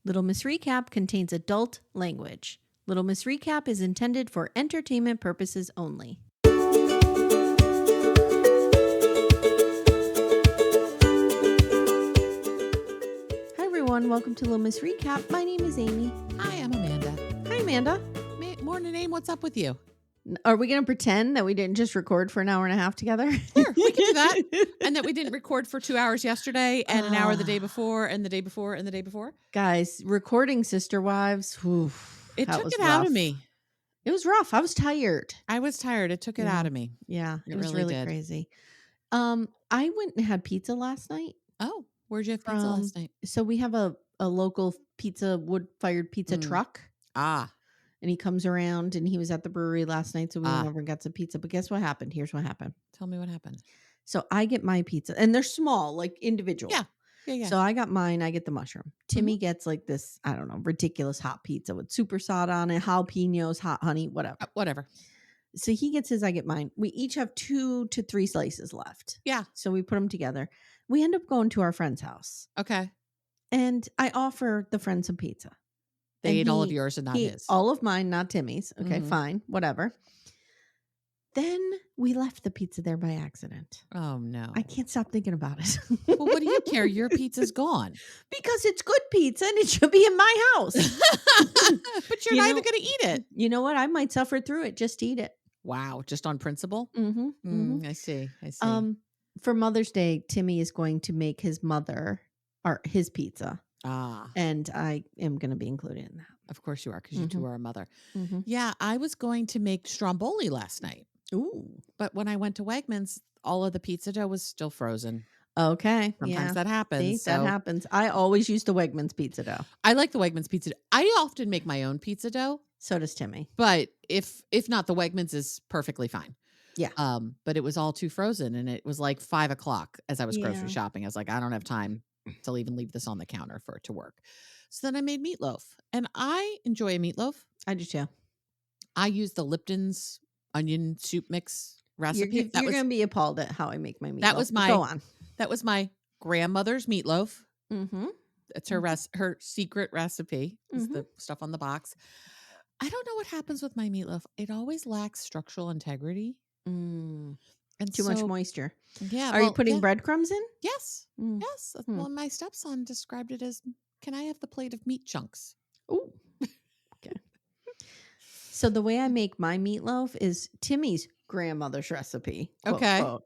Little Miss Recap contains adult language. Little Miss Recap is intended for entertainment purposes only. Hi everyone, welcome to Little Miss Recap. My name is Amy. Hi, I'm Amanda. Hi Amanda. Morning, Aim. What's up with you? Are we going to pretend that we didn't just record for an hour and a half together? Sure, we can do that. And that we didn't record for 2 hours yesterday and an hour the day before and the day before and the day before. Guys, recording Sister Wives, whew, It took it rough. out of me. It was rough. I was tired. I was tired. It took it out of me. Yeah, it was really really did. crazy. I went and had pizza last night. Oh, where'd you have pizza last night? So we have a local wood-fired pizza truck. Ah. And he comes around, and he was at the brewery last night, so we went over and got some pizza. But guess what happened? Here's what happened. Tell me what happened. So I get my pizza, and they're small, like individual. Yeah. So I got mine. I get the mushroom. Timmy gets like this, I don't know, ridiculous hot pizza with super salt on it, jalapenos, hot honey, whatever. Whatever. So he gets his, I get mine. We each have 2 to 3 slices left. Yeah. So we put them together. We end up going to our friend's house. Okay. And I offer the friend some pizza. They ate all of yours and not his. All of mine, not Timmy's. Okay, fine, whatever. Then we left the pizza there by accident. Oh, no. I can't stop thinking about it. Well, what do you care? Your pizza's gone. Because it's good pizza and it should be in my house. But you're not even going to eat it. You know what? I might suffer through it just to eat it. Wow. Just on principle? Mm-hmm. I see. For Mother's Day, Timmy is going to make his mother his pizza. Ah. And I am going to be included in that. Of course you are, because you two are a mother. Mm-hmm. Yeah, I was going to make stromboli last night. Ooh. But when I went to Wegmans, all of the pizza dough was still frozen. Okay. Sometimes that happens. See, that happens. I always use the Wegmans pizza dough. I like the Wegmans pizza dough. I often make my own pizza dough. So does Timmy. But if not, the Wegmans is perfectly fine. Yeah. But it was all too frozen, and it was like 5:00 as I was grocery shopping. I was like, I don't have time to even leave this on the counter for it to work. So then I made meatloaf, and I enjoy a meatloaf. I do too. I use the Lipton's onion soup mix recipe. You're going to be appalled at how I make my meatloaf. Go on. That was my grandmother's meatloaf. Mm-hmm. It's her secret recipe. Is the stuff on the box. I don't know what happens with my meatloaf. It always lacks structural integrity. And Too much moisture. Yeah. Are you putting breadcrumbs in? Yes. Yes. Well, my stepson described it as, can I have the plate of meat chunks? Ooh. Okay. So the way I make my meatloaf is Timmy's grandmother's recipe. Quote, okay. Quote.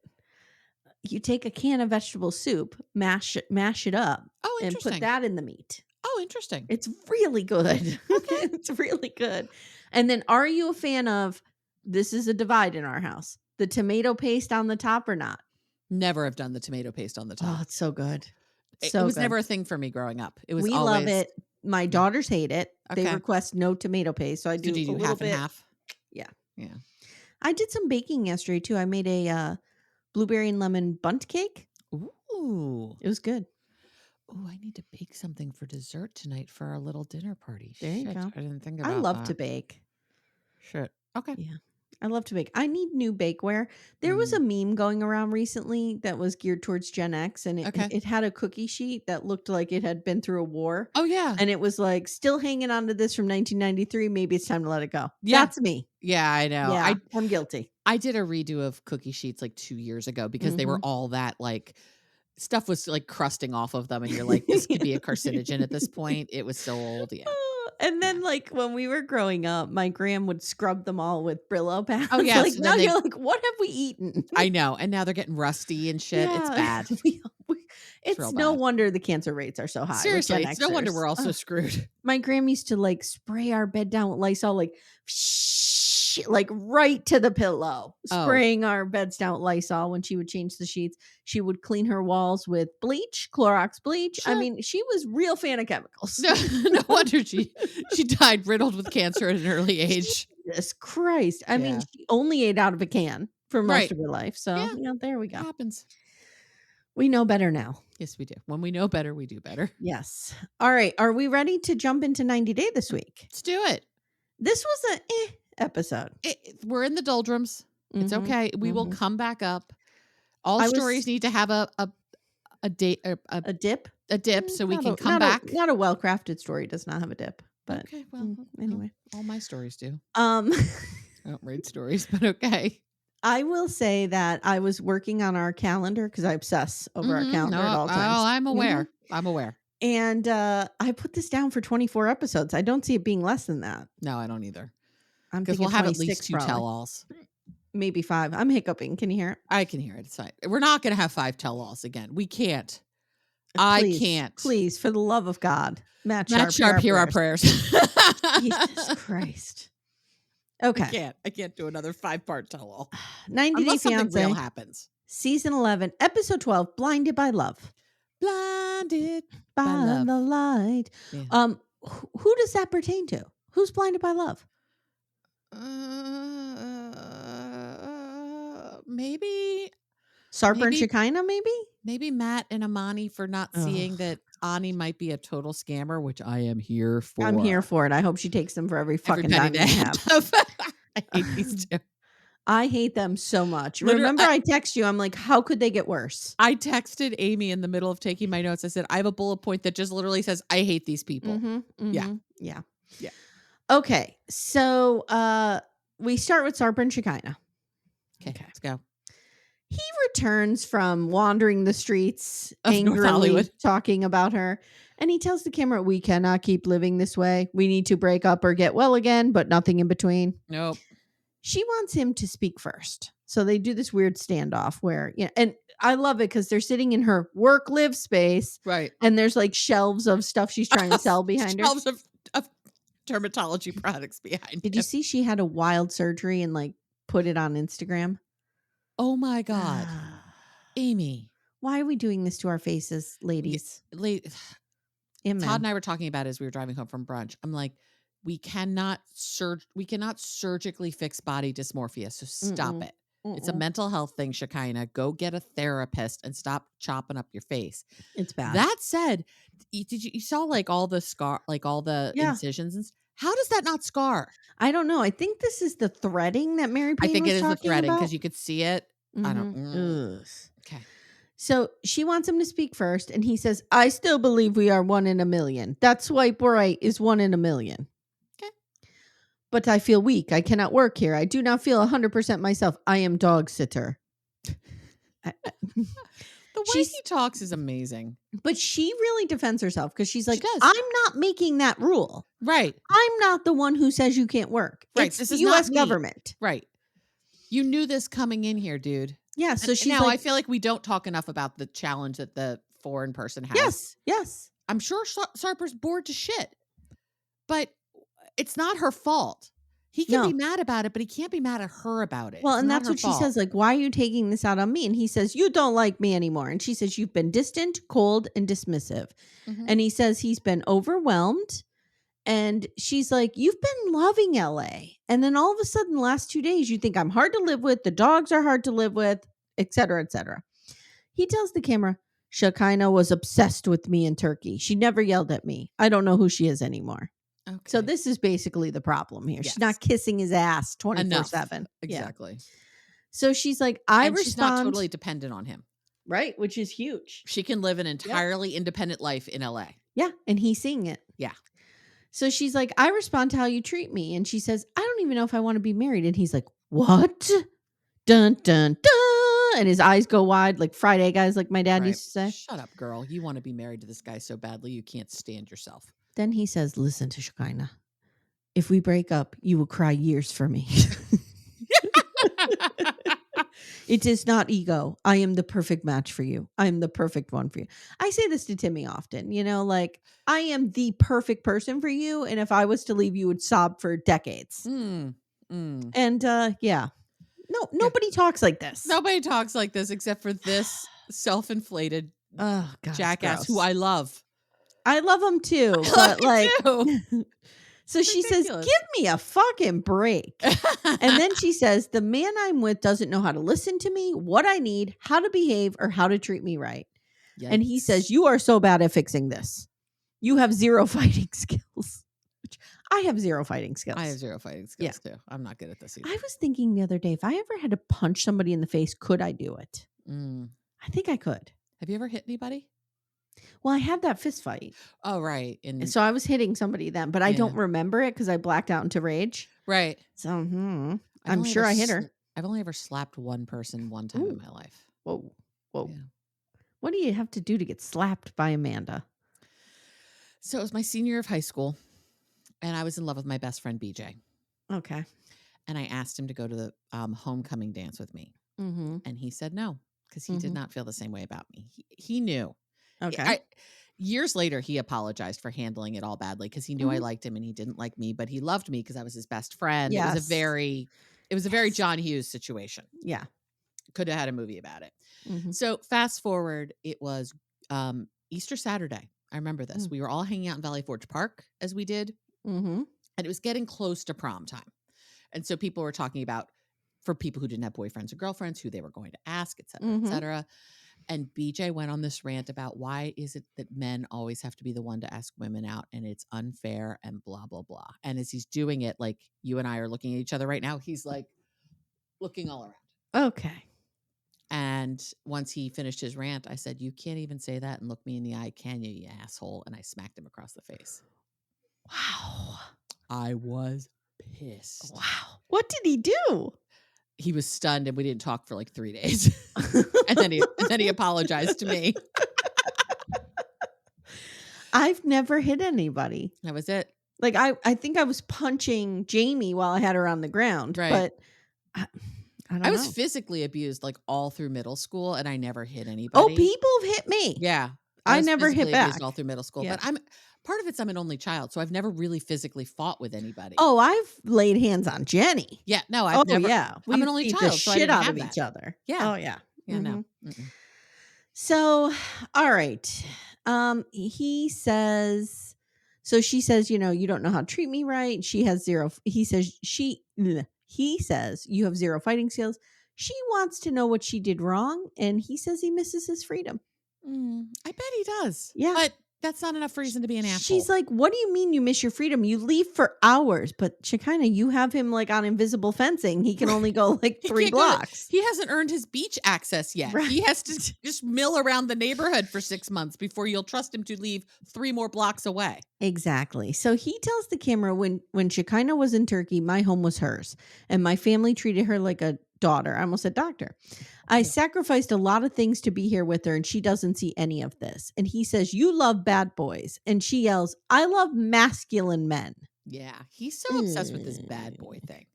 You take a can of vegetable soup, mash it up, and put that in the meat. Oh, interesting. It's really good. Okay. It's really good. And then are you a fan of, this is a divide in our house, the tomato paste on the top or not? Never have done the tomato paste on the top. Oh, it's so good. It was never a thing for me growing up. It was we always... love it. My daughters hate it. Okay. They request no tomato paste. So I do, Did you do half and half? Yeah. Yeah. I did some baking yesterday too. I made a blueberry and lemon bundt cake. Ooh. It was good. Oh, I need to bake something for dessert tonight for our little dinner party. There you go. I didn't think about that. I love to bake. Shit. Okay. Yeah. I love to bake. I need new bakeware. There was a meme going around recently that was geared towards Gen X, and it had a cookie sheet that looked like it had been through a war. Oh, yeah. And it was like, still hanging on to this from 1993. Maybe it's time to let it go. Yeah. That's me. Yeah, I know. Yeah, I'm guilty. I did a redo of cookie sheets like 2 years ago because they were all that like stuff was like crusting off of them. And you're like, this could be a carcinogen at this point. It was so old. Yeah. And then, like, when we were growing up, my gram would scrub them all with Brillo pads. Oh, yeah. Like, so now you're like, what have we eaten? I know. And now they're getting rusty and shit. Yeah. It's bad. It's no wonder the cancer rates are so high. Seriously, it's no wonder we're all so screwed. My gram used to, like, spray our bed down with Lysol, like right to the pillow, spraying our beds down with Lysol. When she would change the sheets, she would clean her walls with bleach, Clorox bleach. Sure. I mean, she was real fan of chemicals. No wonder she died riddled with cancer at an early age. Jesus Christ. I mean, she only ate out of a can for most of her life. So, there we go. It happens. We know better now. Yes, we do. When we know better, we do better. Yes. All right. Are we ready to jump into 90 Day this week? Let's do it. This was an episode. We're in the doldrums. It's okay. We will come back up. All stories need to have a date, a dip. a dip so we can come not back. Not a well-crafted story does not have a dip, but okay. Well, anyway, all my stories do. I don't read stories, but okay. I will say that I was working on our calendar because I obsess over our calendar at all times. Oh, I'm aware. I'm aware. And I put this down for 24 episodes. I don't see it being less than that. No, I don't either. Because we'll have at least 2 tell-alls. Maybe 5. I'm hiccuping. Can you hear it? I can hear it. It's fine. We're not going to have 5 tell-alls again. We can't. Please, I can't. Please, for the love of God. Matt Sharp, hear our prayers. Jesus Christ. Okay. I can't do another 5-part tell-all. 90 Day Fiance. Something real happens. Season 11, episode 12, Blinded by Love. Blinded by the light. Yeah. Who does that pertain to? Who's blinded by love? Maybe Sarper and Shekinah, maybe? Maybe Matt and Amani for not seeing that Ani might be a total scammer, which I am here for. I'm here for it. I hope she takes them for every fucking dime they have. I hate these two. I hate them so much. Remember, I text you. I'm like, how could they get worse? I texted Amy in the middle of taking my notes. I said, I have a bullet point that just literally says, I hate these people. Yeah. Okay. So we start with Sarper and Shekinah. Okay, let's go. He returns from wandering the streets, of angrily talking about her. And he tells the camera, we cannot keep living this way. We need to break up or get well again, but nothing in between. Nope. She wants him to speak first. So they do this weird standoff where, and I love it because they're sitting in her work live space. Right. And there's like shelves of stuff she's trying to sell behind her. Shelves of dermatology products behind Did you see she had a wild surgery and like put it on Instagram? Oh my God. Amy. Why are we doing this to our faces, ladies? Todd and I were talking about it as we were driving home from brunch. I'm like, we cannot surgically fix body dysmorphia. So stop it. It's a mental health thing, Shekinah. Go get a therapist and stop chopping up your face. It's bad. That said, you saw like all the scar, like all the incisions and how does that not scar? I don't know. I think this is the threading that Mary Payne was talking about. I think it is the threading because you could see it. I don't. Okay. So she wants him to speak first, and he says, I still believe we are 1 in a million. That swipe right is 1 in a million. Okay. But I feel weak. I cannot work here. I do not feel 100% myself. I am dog sitter. The way he talks is amazing. But she really defends herself because she's like, I'm not making that rule. Right. I'm not the one who says you can't work. Right. It's the U.S. government. Right. You knew this coming in here, dude. Yeah. So she's now I feel like we don't talk enough about the challenge that the foreign person has. Yes. I'm sure Sarper's bored to shit, but it's not her fault. He can be mad about it, but he can't be mad at her about it. Well, and that's what she says. Like, why are you taking this out on me? And he says, you don't like me anymore. And she says, you've been distant, cold, and dismissive. Mm-hmm. And he says he's been overwhelmed. And she's like, you've been loving LA. And then all of a sudden, the last 2 days, you think I'm hard to live with. The dogs are hard to live with, et cetera, et cetera. He tells the camera, Shekinah was obsessed with me in Turkey. She never yelled at me. I don't know who she is anymore. Okay. So this is basically the problem here. Yes. She's not kissing his ass 24/7. Exactly. Yeah. So she's like, she's not totally dependent on him. Right. Which is huge. She can live an entirely independent life in LA. Yeah. And he's seeing it. Yeah. So she's like, I respond to how you treat me. And she says, I don't even know if I want to be married. And he's like, what? Dun, dun, dun. And his eyes go wide like fried egg eyes, like my dad used to say. Shut up, girl. You want to be married to this guy so badly you can't stand yourself. Then he says, listen to Shekinah. If we break up, you will cry years for me. It is not ego. I am the perfect match for you. I am the perfect one for you. I say this to Timmy often, like I am the perfect person for you. And if I was to leave, you would sob for decades. And nobody talks like this. Nobody talks like this except for this self-inflated jackass gross. Who I love. I love him too. But so she says, give me a fucking break. And then she says, the man I'm with doesn't know how to listen to me, what I need, how to behave, or how to treat me right. Yikes. And he says, you are so bad at fixing this. You have zero fighting skills. I have zero fighting skills. I have zero fighting skills too. I'm not good at this either. I was thinking the other day, if I ever had to punch somebody in the face, could I do it? I think I could. Have you ever hit anybody? Well, I had that fist fight. Oh, right. And so I was hitting somebody then, but I don't remember it because I blacked out into rage. Right. So I'm sure I hit her. I've only ever slapped one person one time in my life. Whoa. Yeah. What do you have to do to get slapped by Amanda? So it was my senior year of high school, and I was in love with my best friend, BJ. Okay. And I asked him to go to the homecoming dance with me. Mm-hmm. And he said no, because he did not feel the same way about me. He knew. Okay. Years later, he apologized for handling it all badly because he knew I liked him and he didn't like me, but he loved me because I was his best friend. Yes. It was a very John Hughes situation. Yeah. Could have had a movie about it. So fast forward, it was Easter Saturday. I remember this. We were all hanging out in Valley Forge Park as we did. And it was getting close to prom time. And so people were talking about, for people who didn't have boyfriends or girlfriends, who they were going to ask, et cetera, et cetera. And BJ went on this rant about why is it that men always have to be the one to ask women out and it's unfair and blah, blah, blah. And as he's doing it, like you and I are looking at each other right now, he's like looking all around. Okay. And once he finished his rant, I said, you can't even say that and look me in the eye, can you asshole? And I smacked him across the face. Wow. I was pissed. Wow. What did he do? He was stunned and we didn't talk for like 3 days. and then he apologized to me. I've never hit anybody. That was it. Like I think I was punching Jamie while I had her on the ground. Right. But I don't know. I was physically abused like all through middle school and I never hit anybody. Oh, people have hit me. Yeah. I never hit back all through middle school. Yeah. But part of it's I'm an only child, so I've never really physically fought with anybody. Oh, I've laid hands on Jenny. Yeah, no, I've never. Yeah, I'm an only child, the so shit out of each other. Yeah. Oh yeah. Yeah. No. So, all right. He says. So she says, you don't know how to treat me right. She has zero. He says you have zero fighting skills. She wants to know what she did wrong, and he says he misses his freedom. I bet he does. Yeah. But that's not enough reason to be an asshole. She's like, what do you mean you miss your freedom? You leave for hours. But Shekinah, you have him like on invisible fencing. He can only go like 3 blocks. He hasn't earned his beach access yet. Right. He has to just mill around the neighborhood for 6 months before you'll trust him to leave 3 more blocks away. Exactly. So he tells the camera, when Shekinah was in Turkey, my home was hers. And my family treated her like a daughter. I almost said doctor. I sacrificed a lot of things to be here with her, and she doesn't see any of this. And he says, you love bad boys. And she yells, I love masculine men. Yeah. He's so obsessed with this bad boy thing.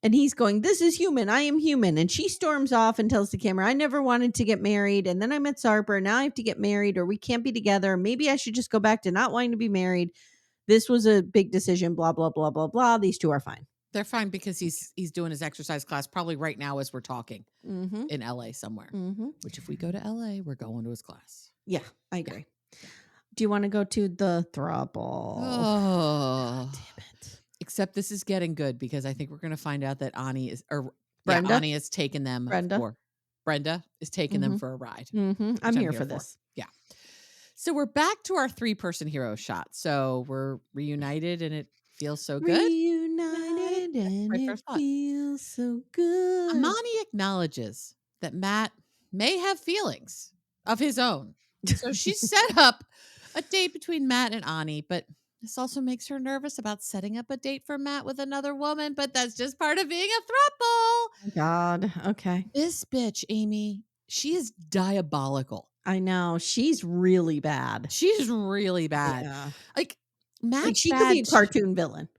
And he's going, this is human. I am human. And she storms off and tells the camera, I never wanted to get married. And then I met Sarper. Now I have to get married, or we can't be together. Maybe I should just go back to not wanting to be married. This was a big decision, blah, blah, blah, blah, blah. These two are fine. They're fine because he's doing his exercise class probably right now as we're talking in LA somewhere. Which if we go to LA, we're going to his class. Yeah, I agree. Yeah. Do you want to go to the throuple? Oh, damn it. Except this is getting good because I think we're going to find out that Ani is taking them Brenda is taking them for a ride. I'm here for this. Yeah. So we're back to our 3-person hero shot. So we're reunited and it feels so good. Reunited and it feels so good. Amani acknowledges that Matt may have feelings of his own. So she set up a date between Matt and Ani, but this also makes her nervous about setting up a date for Matt with another woman, but that's just part of being a throuple. God, okay. This bitch, Amy, she is diabolical. I know. She's really bad. She's really bad. Yeah. Like, Matt's she could be a cartoon villain.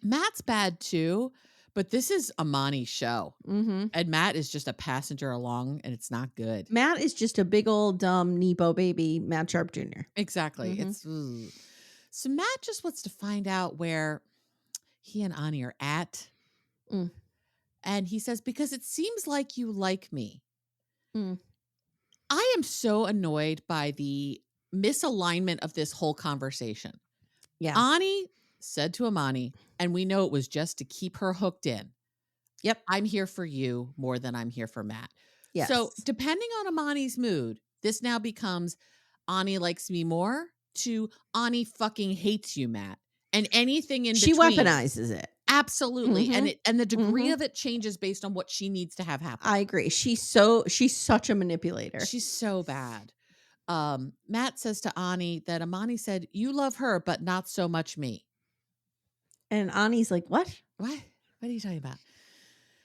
Matt's bad too, but this is Amani's show. And Matt is just a passenger along, and it's not good. Matt is just a big old dumb Nepo baby, Matt Sharp Jr. Exactly. So Matt just wants to find out where he and Ani are at. And he says, because it seems like you like me. I am so annoyed by the misalignment of this whole conversation. Yeah. Ani said to Amani, and we know it was just to keep her hooked in. Yep. I'm here for you more than I'm here for Matt. Yes. So depending on Amani's mood, this now becomes Ani likes me more to Ani fucking hates you, Matt. And anything in between. She weaponizes it. Absolutely. And the degree of it changes based on what she needs to have happen. I agree. She's such a manipulator. She's so bad. Matt says to Ani that Amani said, "You love her, but not so much me." And Ani's like, what? What are you talking about?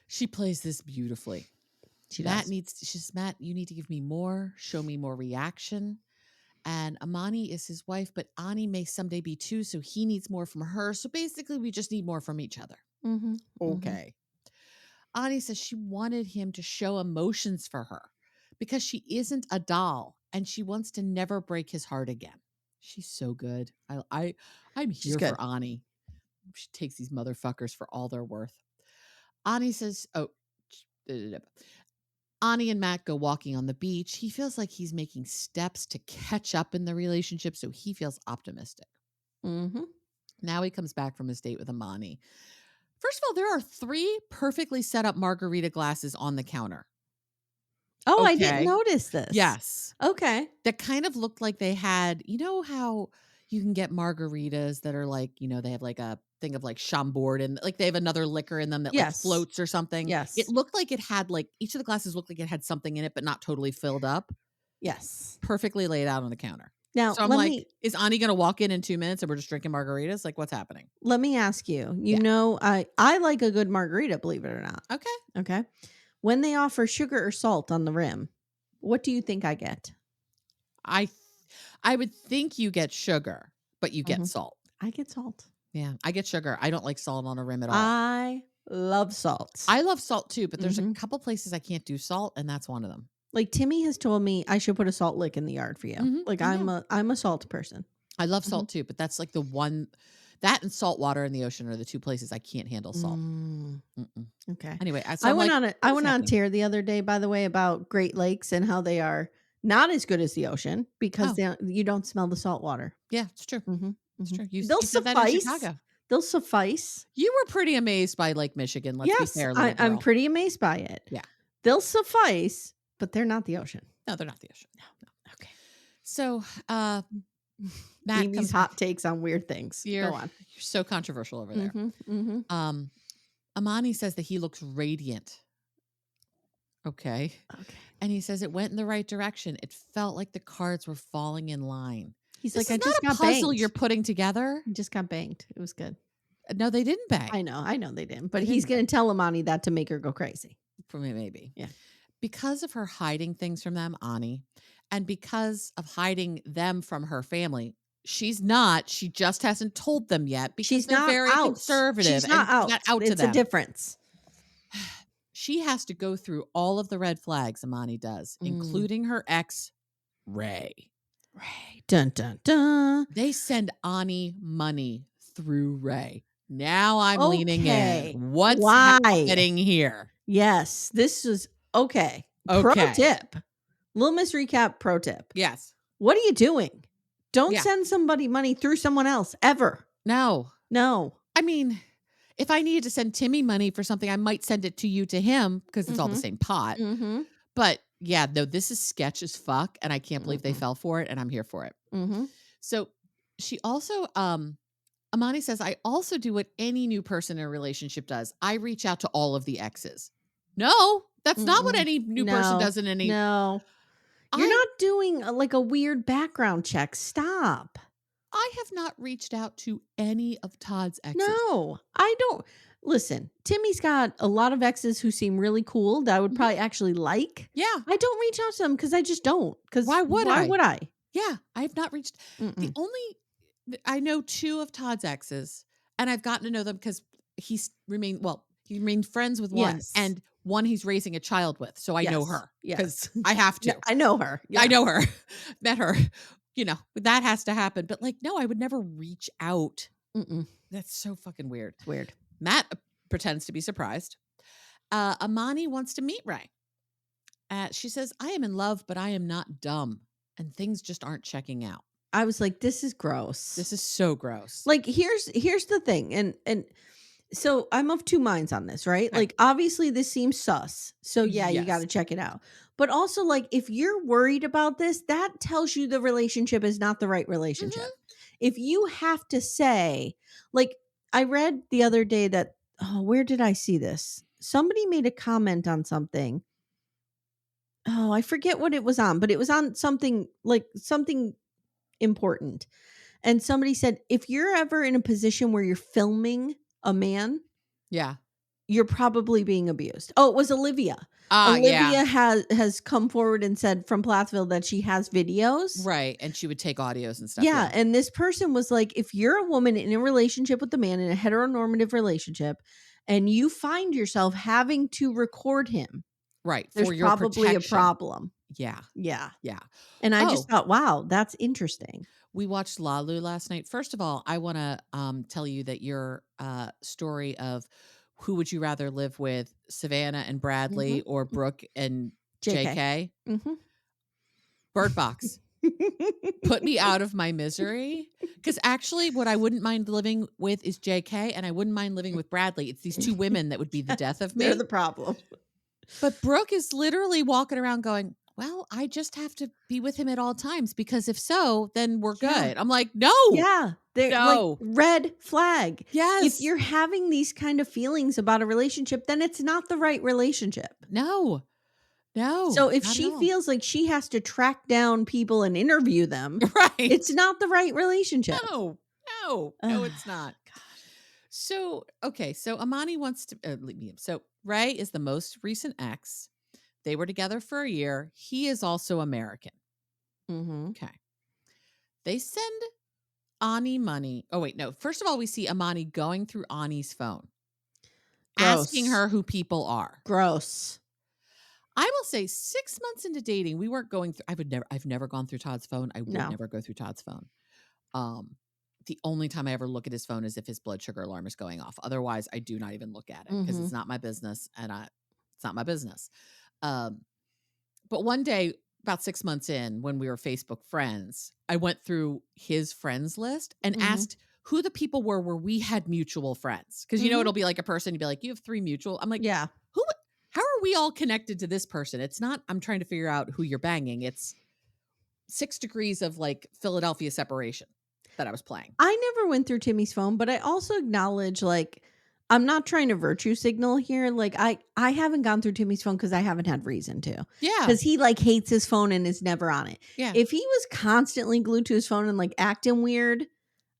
She plays this beautifully. She says, Matt, you need to give me more, show me more reaction. And Amani is his wife, but Ani may someday be too, so he needs more from her. So basically, we just need more from each other. Mm-hmm. Okay. Mm-hmm. Ani says she wanted him to show emotions for her because she isn't a doll and she wants to never break his heart again. She's so good. I'm here for Ani. She takes these motherfuckers for all they're worth. Ani says, Ani and Matt go walking on the beach. He feels like he's making steps to catch up in the relationship, so he feels optimistic. Mm-hmm. Now he comes back from his date with Amani. First of all, there are 3 perfectly set up margarita glasses on the counter. Oh, okay. I didn't notice this. Yes. Okay. That kind of looked like they had, you know how you can get margaritas that are like, they have like a thing of like Chambord and like they have another liquor in them that like floats or something. Yes. It looked like it had like each of the glasses looked like it had something in it, but not totally filled up. Yes. Perfectly laid out on the counter. Now, so I'm like, is Ani going to walk in 2 minutes and we're just drinking margaritas? Like, what's happening? Let me ask you, I like a good margarita, believe it or not. Okay. When they offer sugar or salt on the rim, what do you think I get? I would think you get sugar, but you get salt. I get salt. Yeah, I get sugar. I don't like salt on a rim at all. I love salt. I love salt too, but there's a couple places I can't do salt, and that's one of them. Like Timmy has told me I should put a salt lick in the yard for you. Like I'm a salt person. I love salt too, but that's like the one. That and salt water in the ocean are the 2 places I can't handle salt. Okay. Anyway, I went on a tear the other day, by the way, about Great Lakes and how they are not as good as the ocean because you don't smell the salt water. Yeah, it's true. It's true. They'll suffice. They'll suffice. You were pretty amazed by Lake Michigan. Let's be fair. I'm pretty amazed by it. Yeah. They'll suffice, but they're not the ocean. No, they're not the ocean. No. Okay. So, Amy's hot takes on weird things. Go on. You're so controversial over there. Amani says that he looks radiant. Okay. And he says it went in the right direction. It felt like the cards were falling in line. He's this like, is not a puzzle you're putting together. He just got banged. It was good. No, they didn't bang. I know they didn't. But he's going to tell Amani that to make her go crazy. For me, maybe. Yeah. Because of her hiding things from them, Ani, and because of hiding them from her family, she just hasn't told them yet because she's they're not very conservative. She's not out. It's to them. It's a difference. She has to go through all of the red flags, Amani does, including her ex, Ray. Dun, dun, dun. They send Ani money through Ray. Now I'm leaning in. What's happening here? Yes, this is okay. Pro tip. Little Miss Recap pro tip. Yes. What are you doing? Don't send somebody money through someone else ever. No. I mean, if I needed to send Timmy money for something, I might send it to you to him because it's all the same pot. But yeah, no, this is sketch as fuck. And I can't believe they fell for it. And I'm here for it. So she also, Amani says, I also do what any new person in a relationship does. I reach out to all of the exes. No, that's not what any new person does in any. No. You're not doing like a weird background check. Stop. I have not reached out to any of Todd's exes. No, I don't. Listen, Timmy's got a lot of exes who seem really cool that I would probably actually like. Yeah. I don't reach out to them because I just don't. Because why would I? Yeah, I have not reached. The only, I know 2 of Todd's exes, and I've gotten to know them because he remained friends with one, and one he's raising a child with. So I know her because I have to. Yeah, I know her. Yeah. I know her. Met her. That has to happen. But no, I would never reach out. That's so fucking weird. It's weird. Matt pretends to be surprised. Amani wants to meet Ray. She says, I am in love, but I am not dumb. And things just aren't checking out. I was like, this is gross. This is so gross. Like, here's the thing. And so I'm of 2 minds on this, right? Like, obviously this seems sus. So you got to check it out. But also, like, if you're worried about this, that tells you the relationship is not the right relationship. If you have to say, like, I read the other day that, where did I see this? Somebody made a comment on something. Oh, I forget what it was on, but it was on something important. And somebody said, if you're ever in a position where you're filming a man, Yeah. you're probably being abused. Oh, it was Alliya. Yeah. Alliya has come forward and said from Plathville that she has videos. Right. And she would take audios and stuff. Yeah. And this person was like, if you're a woman in a relationship with a man in a heteronormative relationship and you find yourself having to record him, right, there's for your probably protection. a problem. Yeah. Yeah. Yeah. And I just thought, wow, that's interesting. We watched Lalu last night. First of all, I want to tell you that your story of who would you rather live with, Savannah and Bradley or Brooke and JK? Bird Box. Put me out of my misery. Because actually, what I wouldn't mind living with is JK, and I wouldn't mind living with Bradley. It's these two women that would be the death of me. They're the problem. But Brooke is literally walking around going, well, I just have to be with him at all times, because if so, then we're good. I'm like, no. Yeah. They're like red flag. Yes. If you're having these kind of feelings about a relationship, then it's not the right relationship. No. So if she feels like she has to track down people and interview them, right, it's not the right relationship. No, it's not. God. So, okay. So Amani wants to leave me. So Ray is the most recent ex. They were together for a year. He is also American. Okay. They send Ani money. Oh, wait, no. First of all, we see Amani going through Ani's phone, asking her who people are. Gross. I will say 6 months into dating, we weren't going through, I've never gone through Todd's phone. I would never go through Todd's phone. The only time I ever look at his phone is if his blood sugar alarm is going off. Otherwise, I do not even look at it because it's not my business, and it's not my business. But one day, about 6 months in, when we were Facebook friends, I went through his friends list and asked who the people were where we had mutual friends. Because it'll be like a person, you'd be like, you have 3 mutual. I'm like, yeah. How are we all connected to this person? It's not, I'm trying to figure out who you're banging. It's 6 degrees of like Philadelphia separation that I was playing. I never went through Timmy's phone, but I also acknowledge, like, I'm not trying to virtue signal here. Like, I haven't gone through Timmy's phone because I haven't had reason to. Yeah. Because he like hates his phone and is never on it. Yeah. If he was constantly glued to his phone and like acting weird,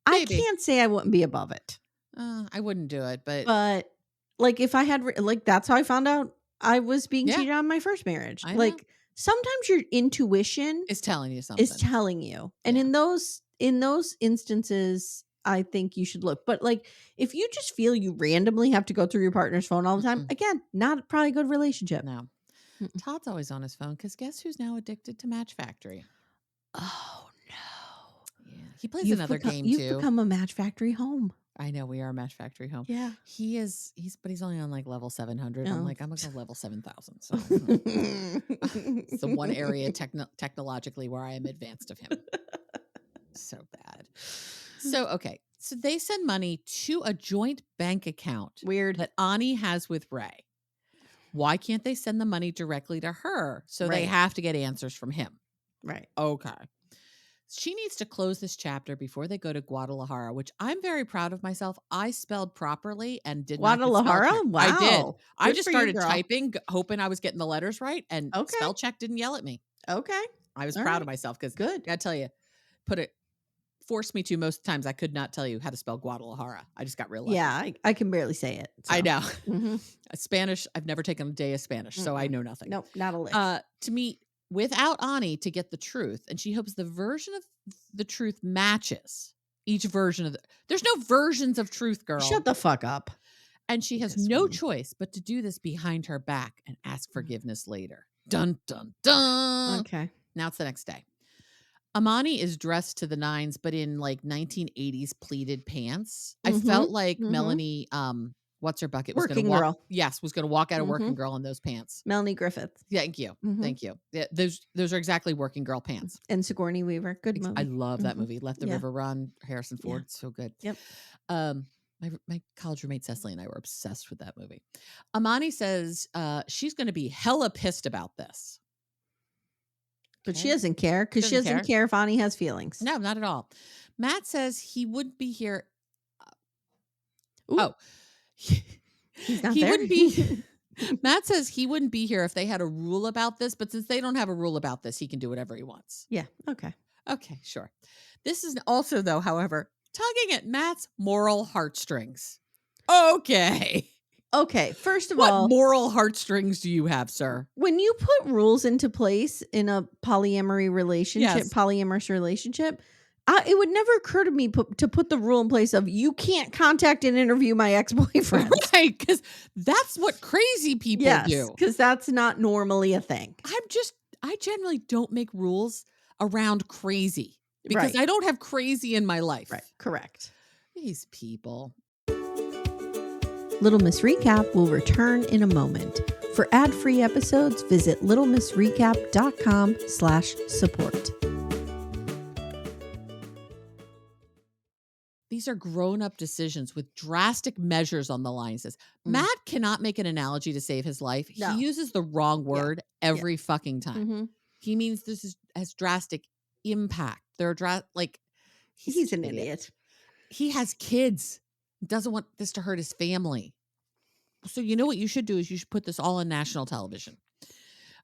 maybe. I can't say I wouldn't be above it. I wouldn't do it, but like if I had like, that's how I found out I was being cheated on my first marriage. Like sometimes your intuition is telling you something. And in those instances, I think you should look. But like if you just feel you randomly have to go through your partner's phone all the time, again, not probably a good relationship. No. Todd's always on his phone because guess who's now addicted to Match Factory? Oh no. Yeah. He plays another game too. You've become a Match Factory home. I know, we are a Match Factory home. Yeah. He's only on like level 700. I'm like, I'm going to go level 7,000. So it's the one area technologically where I am advanced of him. So bad. So, okay. So they send money to a joint bank account. Weird. That Ani has with Ray. Why can't they send the money directly to her? So they have to get answers from him. Right. Okay. She needs to close this chapter before they go to Guadalajara, which I'm very proud of myself. I spelled properly and did Guadalajara? not. Wow. I did. Good I just started you, typing, hoping I was getting the letters right, and spell check didn't yell at me. Okay. I was proud of myself because I gotta tell you, forced me to most times. I could not tell you how to spell Guadalajara. I just got real lucky. Yeah, I can barely say it. So. I know. Spanish, I've never taken a day of Spanish, so I know nothing. Nope, not a lick. To meet without Ani to get the truth, and she hopes the version of the truth matches each version of there's no versions of truth, girl. Shut the fuck up. And she has no choice but to do this behind her back and ask forgiveness later. Dun, dun, dun. Okay. Now it's the next day. Amani is dressed to the nines, but in like 1980s pleated pants. I felt like Melanie, what's her bucket? Working girl. Yes, was going to walk out of Working Girl in those pants. Melanie Griffith. Yeah, thank you. Thank you. Yeah, those are exactly Working Girl pants. And Sigourney Weaver. Good movie. I love that movie. Let the River Run. Harrison Ford. So good. Yep. My college roommate Cecily and I were obsessed with that movie. Amani says she's going to be hella pissed about this. But she doesn't care because she doesn't care if Ani has feelings. No, not at all. Matt says he wouldn't be here. He's not he there. wouldn't be. Matt says he wouldn't be here if they had a rule about this, but since they don't have a rule about this, he can do whatever he wants. Yeah. Okay. Okay, sure. This is also, though, however, tugging at Matt's moral heartstrings. Okay. Okay. First of What all, moral heartstrings do you have, sir? when you put rules into place in a polyamory relationship, Yes. polyamorous relationship, it would never occur to me to put the rule in place of you can't contact and interview my ex-boyfriend. Right, because that's what crazy people do. Because that's not normally a thing. I generally don't make rules around crazy because Right. I don't have crazy in my life. Right. Correct. These people. Little Miss Recap will return in a moment. For ad-free episodes, visit littlemissrecap.com/support. These are grown-up decisions with drastic measures on the line. He says, Matt cannot make an analogy to save his life. No. He uses the wrong word every fucking time. Mm-hmm. He means this has drastic impact. He's an idiot. He has kids. Doesn't want this to hurt his family. So you know what you should do is you should put this all on national television.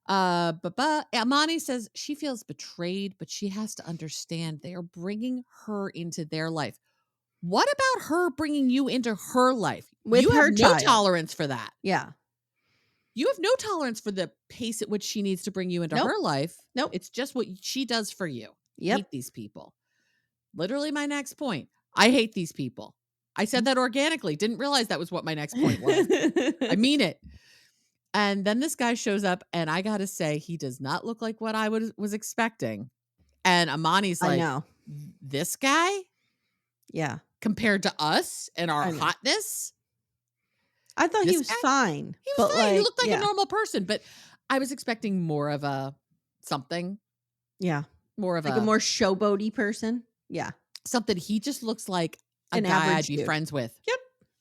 Amani says she feels betrayed, but she has to understand they are bringing her into their life. What about her bringing you into her life? With you her have child. no tolerance for that. Yeah. You have no tolerance for the pace at which she needs to bring you into her life. Nope. It's just what she does for you. Yep. Hate these people. Literally my next point. I hate these people. I said that organically. Didn't realize that was what my next point was. I mean it. And then this guy shows up, and I got to say, he does not look like what I was expecting. And Amani's like, I know. This guy? Yeah. Compared to us and our hotness? I thought he was fine. He was fine. He looked like yeah. a normal person, but I was expecting more of a something. Yeah. More of like a more showboaty person. Yeah. Something. He just looks like a An guy I'd average be dude. friends with.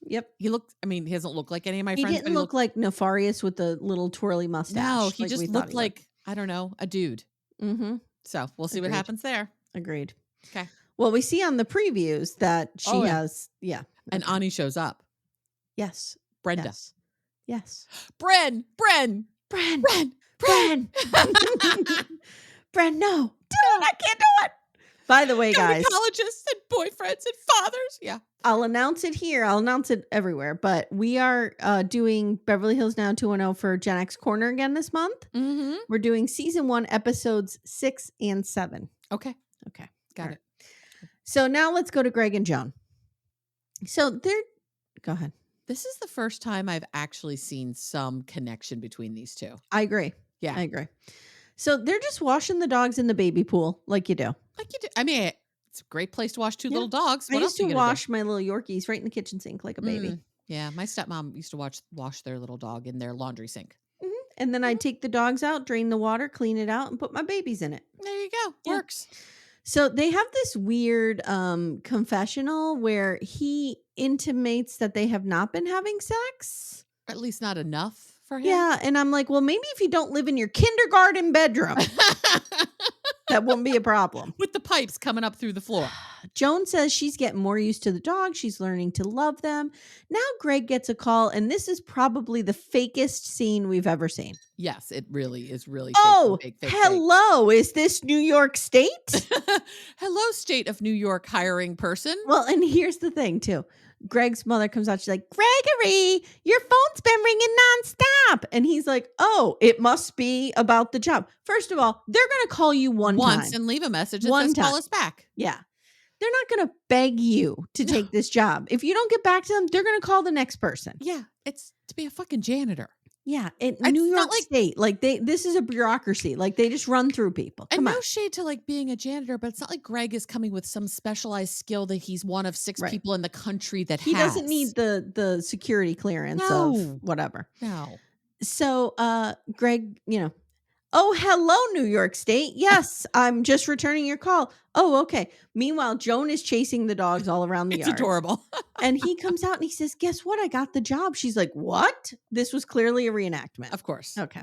Yep. He doesn't look like any of my He friends. didn't look like Nefarious with the little twirly mustache. No, he like just looked like, I don't know, a dude. Mm-hmm. So we'll see what happens there. Agreed. Okay. Well, we see on the previews that she has, And Ani shows up. Yes. Brenda. Yes. Bren. Bren, no. Dude, I can't do it. By the way, guys. Gynecologists and boyfriends and fathers. Yeah. I'll announce it here. I'll announce it everywhere. But we are doing Beverly Hills Now 210 for Gen X Corner again this month. Mm-hmm. We're doing season 1, episodes 6 and 7. Okay. Got it. So now let's go to Greg and Joan. So go ahead. This is the first time I've actually seen some connection between these two. I agree. Yeah. I agree. So they're just washing the dogs in the baby pool like you do. I mean, it's a great place to wash two little dogs. What I used else to wash my little Yorkies right in the kitchen sink like a baby. Yeah, my stepmom used to wash their little dog in their laundry sink. Mm-hmm. And then I'd take the dogs out, drain the water, clean it out, and put my babies in it. There you go. Yeah. Works. So they have this weird confessional where he intimates that they have not been having sex. Or at least not enough for him. Yeah. And I'm like, well, maybe if you don't live in your kindergarten bedroom, that won't be a problem. With the pipes coming up through the floor. Joan says she's getting more used to the dog. She's learning to love them. Now Greg gets a call, and this is probably the fakest scene we've ever seen. Yes, it really is really fake. Hello. Is this New York State? Hello, state of New York hiring person. Well, and here's the thing, too. Greg's mother comes out. She's like, Gregory, your phone's been ringing nonstop. And he's like, oh, it must be about the job. First of all, they're going to call you once time. And leave a message that says call us back. Yeah. They're not going to beg you to take this job. If you don't get back to them, they're going to call the next person. Yeah. It's to be a fucking janitor. Yeah. In New York State, this is a bureaucracy. Like they just run through people. And no shade to like being a janitor, but it's not like Greg is coming with some specialized skill that he's one of 6 people in the country that he doesn't need the security clearance of whatever. No. So Greg, oh, hello, New York State. Yes, I'm just returning your call. Oh, okay. Meanwhile, Joan is chasing the dogs all around the yard. It's adorable. And he comes out and he says, guess what? I got the job. She's like, what? This was clearly a reenactment. Of course. Okay.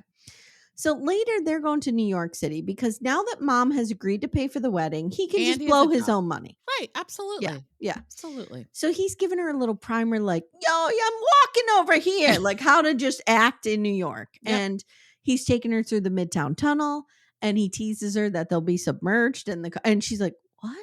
So later they're going to New York City because now that mom has agreed to pay for the wedding, he can And just he has blow a his job. own money. Right. Absolutely. Yeah. Absolutely. So he's giving her a little primer like, yo, I'm walking over here, like how to just act in New York. Yep. And he's taking her through the Midtown Tunnel and he teases her that they'll be submerged and she's like, what?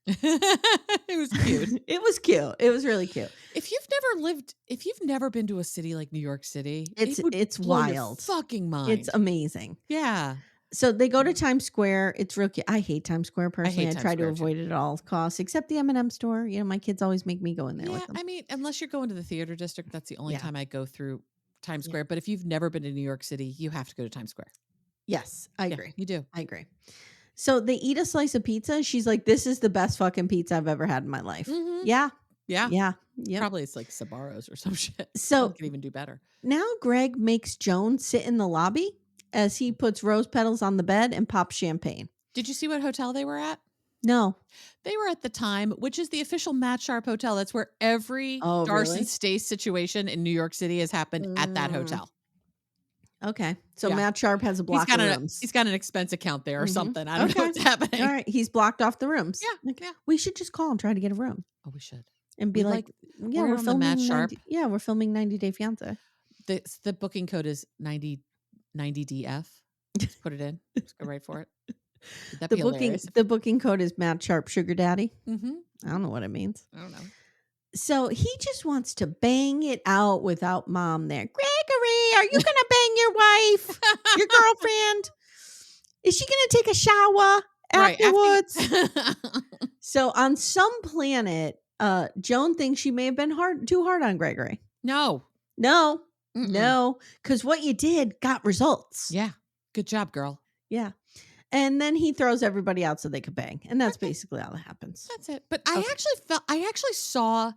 It was cute. It was cute. It was really cute. If you've never been to a city like New York City, It's blow wild. your fucking mind. It's amazing. Yeah. So they go to Times Square. It's real cute. I hate Times Square personally. I try to avoid it at all costs, except the M&M store. You know, my kids always make me go in there with them. I mean, unless you're going to the theater district, that's the only time I go through Times Square. But if you've never been to New York City, you have to go to Times Square. Yes, I agree. You do. I agree. So they eat a slice of pizza. She's like, this is the best fucking pizza I've ever had in my life. Mm-hmm. Yeah. Yeah. Yep. Probably it's like Sbarro's or some shit. So it could even do better. Now Greg makes Joan sit in the lobby as he puts rose petals on the bed and pops champagne. Did you see what hotel they were at? No. They were at the Time, which is the official Matt Sharp hotel. That's where every Darcy Stace situation in New York City has happened at that hotel. Okay. So Matt Sharp has a block of rooms. He's got an expense account there or something. I don't know what's happening. All right. He's blocked off the rooms. Yeah. We should just call and try to get a room. Oh, we should. And be we're filming Matt Sharp. We're filming 90 Day Fiance. The booking code is 90DF. Just put it in. Just go right for it. The booking code is Matt Sharp Sugar Daddy. Mm-hmm. I don't know what it means. I don't know. So he just wants to bang it out without mom there. Gregory, are you going to bang your wife? Your girlfriend? Is she going to take a shower afterwards? So on some planet, Joan thinks she may have been too hard on Gregory. No. Because what you did got results. Yeah. Good job, girl. Yeah. And then he throws everybody out so they could bang. And that's basically all that happens. That's it. But I actually saw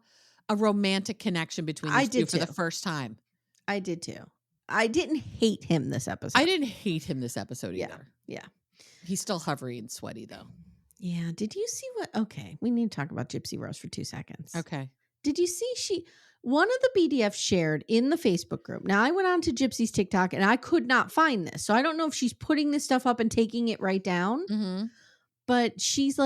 a romantic connection between these two for the first time. I did too. I didn't hate him this episode. I didn't hate him this episode either. Yeah. He's still hovery and sweaty though. Yeah. Did you see okay. We need to talk about Gypsy Rose for 2 seconds. Okay. Did you see one of the BDFs shared in the Facebook group. Now I went on to Gypsy's TikTok and I could not find this. So I don't know if she's putting this stuff up and taking it right down. Mm-hmm. But she's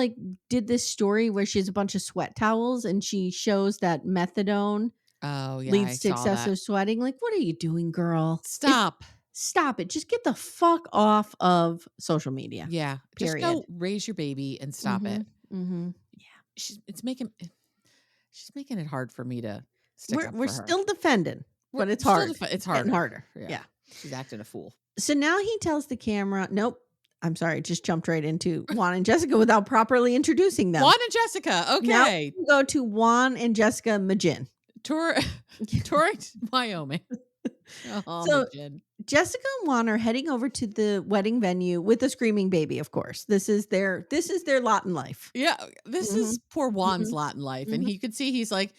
did this story where she has a bunch of sweat towels and she shows that methadone leads to excessive sweating. Like, what are you doing, girl? Stop it. Just get the fuck off of social media. Yeah. Period. Just go raise your baby and stop it. Mm-hmm. Yeah. She's making it hard for me to stick up for We're her. Still defending, but it's hard. It's hard. Getting harder. Yeah. She's acting a fool. So now he tells the camera, nope. I'm sorry, just jumped right into Juan and Jessica without properly introducing them. Juan and Jessica, okay. Now we go to Juan and Jessica Majin. Touring Wyoming. So Majin. Jessica and Juan are heading over to the wedding venue with a screaming baby, of course. This is their lot in life. Yeah, this is poor Juan's lot in life. And you can see he's like...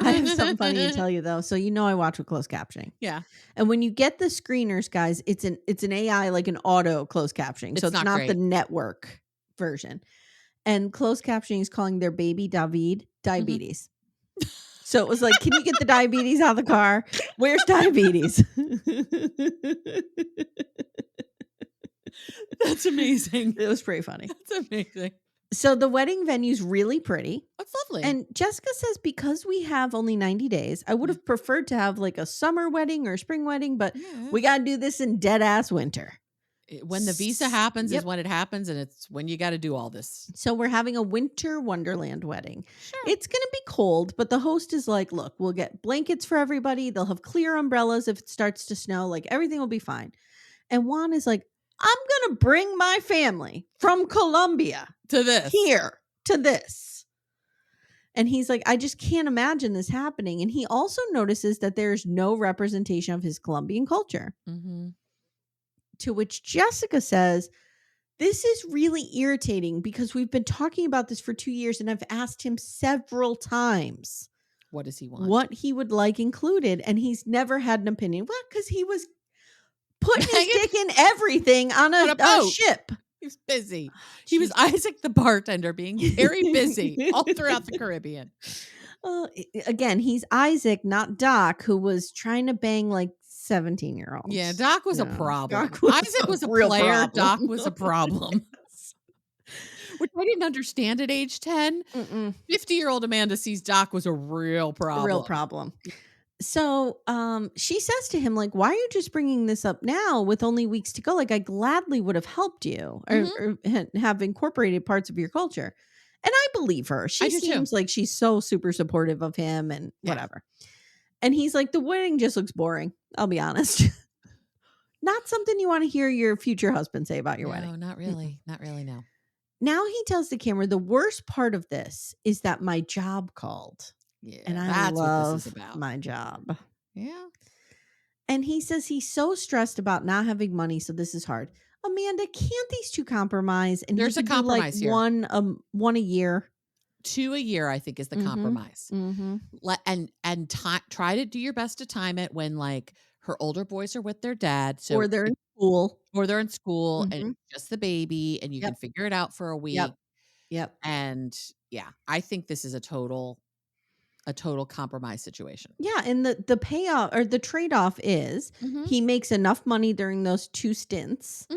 I have something funny to tell you though. So I watch with closed captioning. Yeah. And when you get the screeners, guys, it's an AI, like an auto closed captioning. So it's not the network version. And closed captioning is calling their baby David diabetes. Mm-hmm. So it was like, can you get the diabetes out of the car? Where's diabetes? That's amazing. It was pretty funny. That's amazing. So the wedding venue's really pretty. That's lovely. And Jessica says, because we have only 90 days, I would have preferred to have like a summer wedding or a spring wedding, but we got to do this in dead ass winter. When the visa happens is when it happens, and it's when you got to do all this. So we're having a winter wonderland wedding. Sure. It's going to be cold, but the host is like, look, we'll get blankets for everybody. They'll have clear umbrellas if it starts to snow. Like everything will be fine. And Juan is like, I'm going to bring my family from Colombia to this. Here to this. And he's like, I just can't imagine this happening. And he also notices that there's no representation of his Colombian culture. Mm-hmm. To which Jessica says, this is really irritating because we've been talking about this for 2 years and I've asked him several times. What does he want? What he would like included. And he's never had an opinion. Well, because he was putting his dick in everything on a ship. He was busy. He was Isaac the bartender being very busy all throughout the Caribbean. Again, he's Isaac, not Doc, who was trying to bang like 17-year-olds. Yeah, Doc was a problem. Doc was Isaac was a real player. problem. Doc was a problem. Which I didn't understand at age 10. 50-year-old Amanda sees Doc was a real problem. A real problem. So she says to him, like, why are you just bringing this up now with only weeks to go? Like, I gladly would have helped you or have incorporated parts of your culture. And I believe her. She seems like she's so super supportive of him and whatever. And he's like, the wedding just looks boring. I'll be honest. Not something you want to hear your future husband say about your wedding. No, not really. Not really, no. Now he tells the camera, the worst part of this is that my job called. Yeah, and I that's love what this is about. my job. Yeah. And he says he's so stressed about not having money, so this is hard. Amanda, can't these two compromise? And there's a compromise like here. One a year. 2 a year, I think, is the compromise. And try to do your best to time it when like her older boys are with their dad, so or they're in school, and just the baby, and you can figure it out for a week. Yep. And yeah, I think this is a total compromise situation. Yeah, and the payoff or the trade-off is he makes enough money during those 2 stints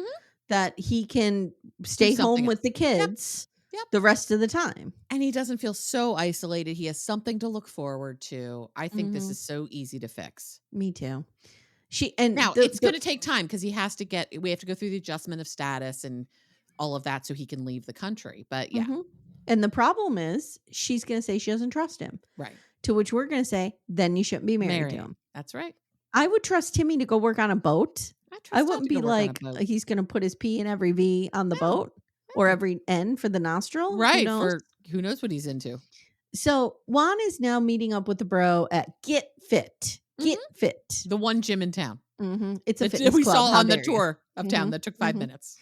that he can stay home with the kids the rest of the time. And he doesn't feel so isolated. He has something to look forward to. I think this is so easy to fix. Me too. Now it's going to take time because we have to go through the adjustment of status and all of that so he can leave the country. But yeah. And the problem is she's going to say she doesn't trust him. Right. To which we're going to say, then you shouldn't be married to him. That's right. I would trust Timmy to go work on a boat. I wouldn't be like, he's going to put his P in every V on the boat or every N for the nostril. Right. Who knows what he's into. So Juan is now meeting up with the bro at Get Fit. Get Fit. The one gym in town. It's a fitness we club. saw on the tour of town that took 5 minutes.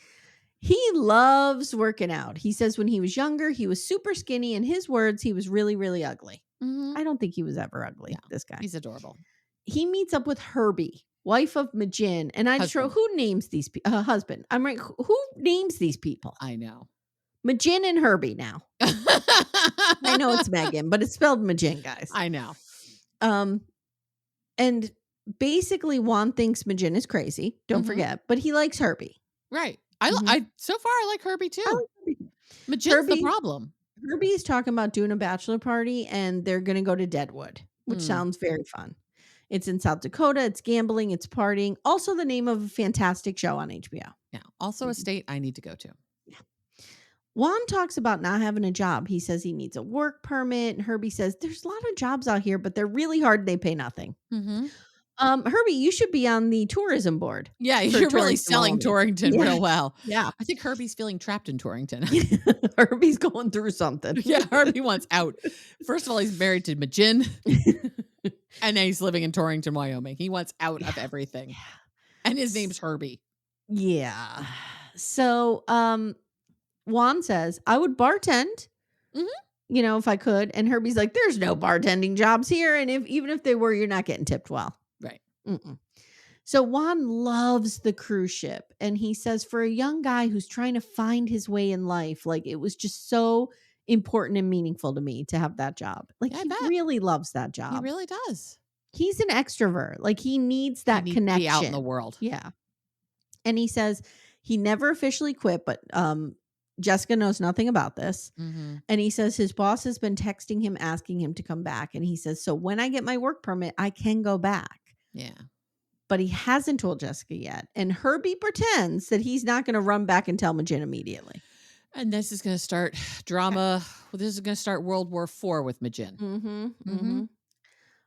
He loves working out. He says when he was younger, he was super skinny. In his words, he was really, really ugly. I don't think he was ever ugly, this guy. He's adorable. He meets up with Herbie, wife of Majin. And I just wrote, who names these people? Husband. I'm like, who names these people? I know. Majin and Herbie now. I know it's Megan, but it's spelled Majin, guys. I know. And basically Juan thinks Majin is crazy. Don't forget. But he likes Herbie. Right. So far I like Herbie too. Majin's the problem. Herbie is talking about doing a bachelor party and they're going to go to Deadwood, which sounds very fun. It's in South Dakota. It's gambling. It's partying. Also the name of a fantastic show on HBO. Yeah. Also a state I need to go to. Yeah. Juan talks about not having a job. He says he needs a work permit. And Herbie says there's a lot of jobs out here, but they're really hard. They pay nothing. Herbie, you should be on the tourism board. Yeah, you're really selling Torrington real well. Yeah. I think Herbie's feeling trapped in Torrington. Herbie's going through something. Yeah, Herbie wants out. First of all, he's married to Majin. And now he's living in Torrington, Wyoming. He wants out of everything. And his name's Herbie. Yeah. So Juan says, I would bartend. If I could. And Herbie's like, there's no bartending jobs here. And even if they were, you're not getting tipped well. Right. So Juan loves the cruise ship. And he says for a young guy who's trying to find his way in life, like it was just so important and meaningful to me to have that job. Like he really loves that job. He really does. He's an extrovert. Like he needs that connection. To be out in the world. Yeah. And he says he never officially quit, but Jessica knows nothing about this. And he says his boss has been texting him, asking him to come back. And he says, so when I get my work permit, I can go back. Yeah. But he hasn't told Jessica yet. And Herbie pretends that he's not going to run back and tell Majin immediately. And this is going to start drama. Well, this is going to start World War IV with Majin.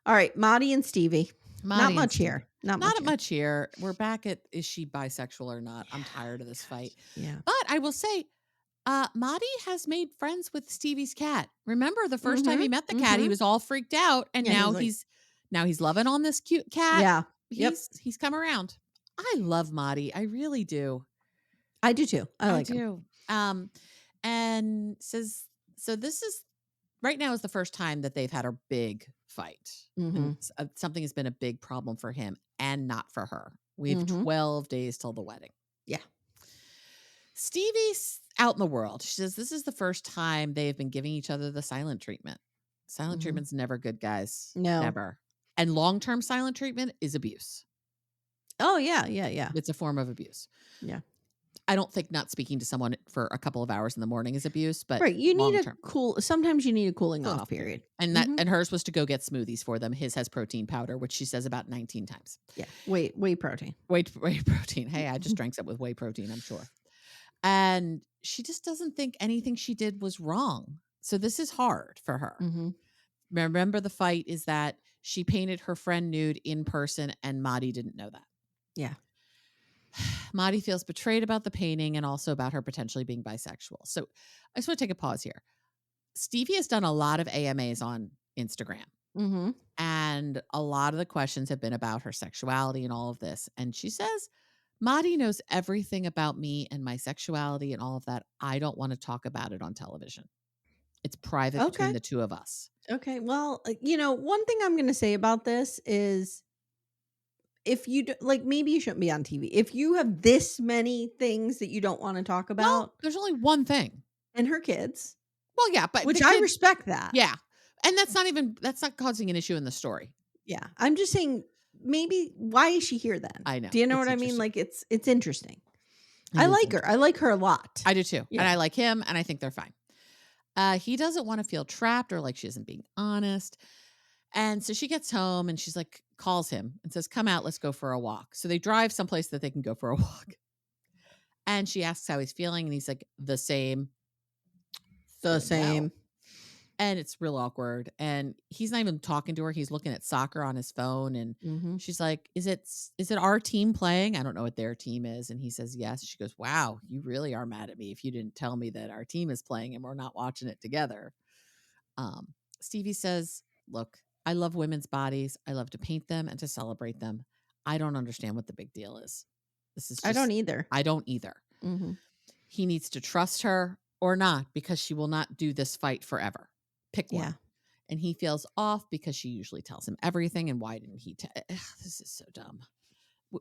All right. Mahdi and Stevi. Not much here. Not much here. We're back at, is she bisexual or not? I'm tired of this fight. Yeah. But I will say, Mahdi has made friends with Stevie's cat. Remember the first time he met the cat, he was all freaked out. And now he's loving on this cute cat. Yeah. He's come around. I love Mahdi. I really do. I do too. I like him. And says, so this is right now is the first time that they've had a big fight. Something has been a big problem for him and not for her. We have 12 days till the wedding. Yeah. Stevie's out in the world. She says this is the first time they've been giving each other the silent treatment. Silent treatment's never good, guys. No. Never. And long-term silent treatment is abuse. Oh, yeah, yeah, yeah. It's a form of abuse. Yeah. I don't think not speaking to someone for a couple of hours in the morning is abuse, but right. You need long-term. sometimes you need a cooling off period. And and hers was to go get smoothies for them. His has protein powder, which she says about 19 times. Yeah. Whey protein. Whey protein. Hey, I just drank something with whey protein, I'm sure. And she just doesn't think anything she did was wrong. So this is hard for her. Remember, the fight is that she painted her friend nude in person and Mahdi didn't know that. Yeah. Mahdi feels betrayed about the painting and also about her potentially being bisexual. So I just want to take a pause here. Stevi has done a lot of AMAs on Instagram. And a lot of the questions have been about her sexuality and all of this. And she says, Mahdi knows everything about me and my sexuality and all of that. I don't want to talk about it on television. It's private between the two of us. Okay. Well, one thing I'm going to say about this is if you maybe you shouldn't be on TV. If you have this many things that you don't want to talk about. Well, there's only one thing. And her kids. Well, yeah, but which I respect that. Yeah. And that's not causing an issue in the story. Yeah. I'm just saying, maybe why is she here then? I know. Do you know what I mean? Like it's interesting. I like her. I like her a lot. I do too. Yeah. And I like him and I think they're fine. He doesn't want to feel trapped or like she isn't being honest. And so she gets home and she's like, calls him and says, come out, let's go for a walk. So they drive someplace that they can go for a walk. And she asks how he's feeling. And he's like, the same. The same. Well. And it's real awkward. And he's not even talking to her. He's looking at soccer on his phone. And she's like, is it our team playing? I don't know what their team is. And he says, yes. She goes, wow, you really are mad at me if you didn't tell me that our team is playing and we're not watching it together. Stevi says, look, I love women's bodies. I love to paint them and to celebrate them. I don't understand what the big deal is. I don't either. I don't either. He needs to trust her or not, because she will not do this fight forever. Pick one. And he feels off because she usually tells him everything. And why didn't he? This is so dumb.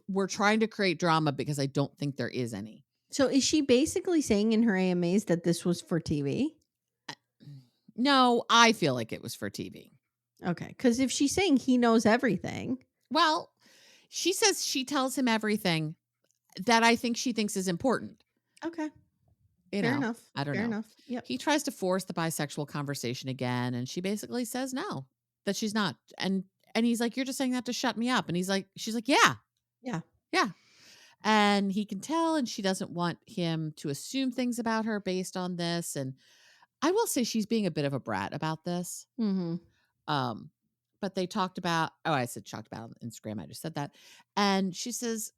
We're trying to create drama because I don't think there is any. So is she basically saying in her AMAs that this was for TV? No, I feel like it was for TV. Okay. Because if she's saying he knows everything. Well, she says she tells him everything that I think she thinks is important. Okay. Fair enough. I don't know. Fair enough. Yep. He tries to force the bisexual conversation again, and she basically says no, that she's not. And he's like, you're just saying that to shut me up. And she's like, yeah. Yeah. Yeah. And he can tell, and she doesn't want him to assume things about her based on this. And I will say she's being a bit of a brat about this. But they talked about, I said talked about on Instagram. I just said that. And she says,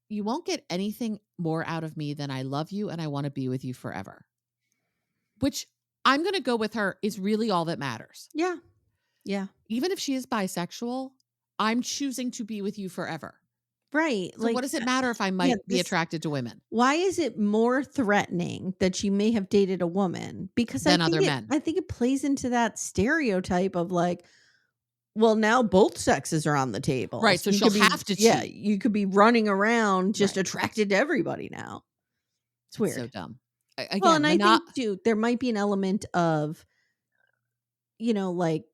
you won't get anything more out of me than I love you and I want to be with you forever. Which I'm going to go with her is really all that matters. Yeah. Yeah. Even if she is bisexual, I'm choosing to be with you forever. Right. So what does it matter if I might be attracted to women? Why is it more threatening that she may have dated a woman? Because than other men. I think it plays into that stereotype of like, well, now both sexes are on the table. Right. So she'll have to cheat. Yeah. You could be running around just attracted to everybody now. It's weird. So dumb. Again, I think too, there might be an element of, like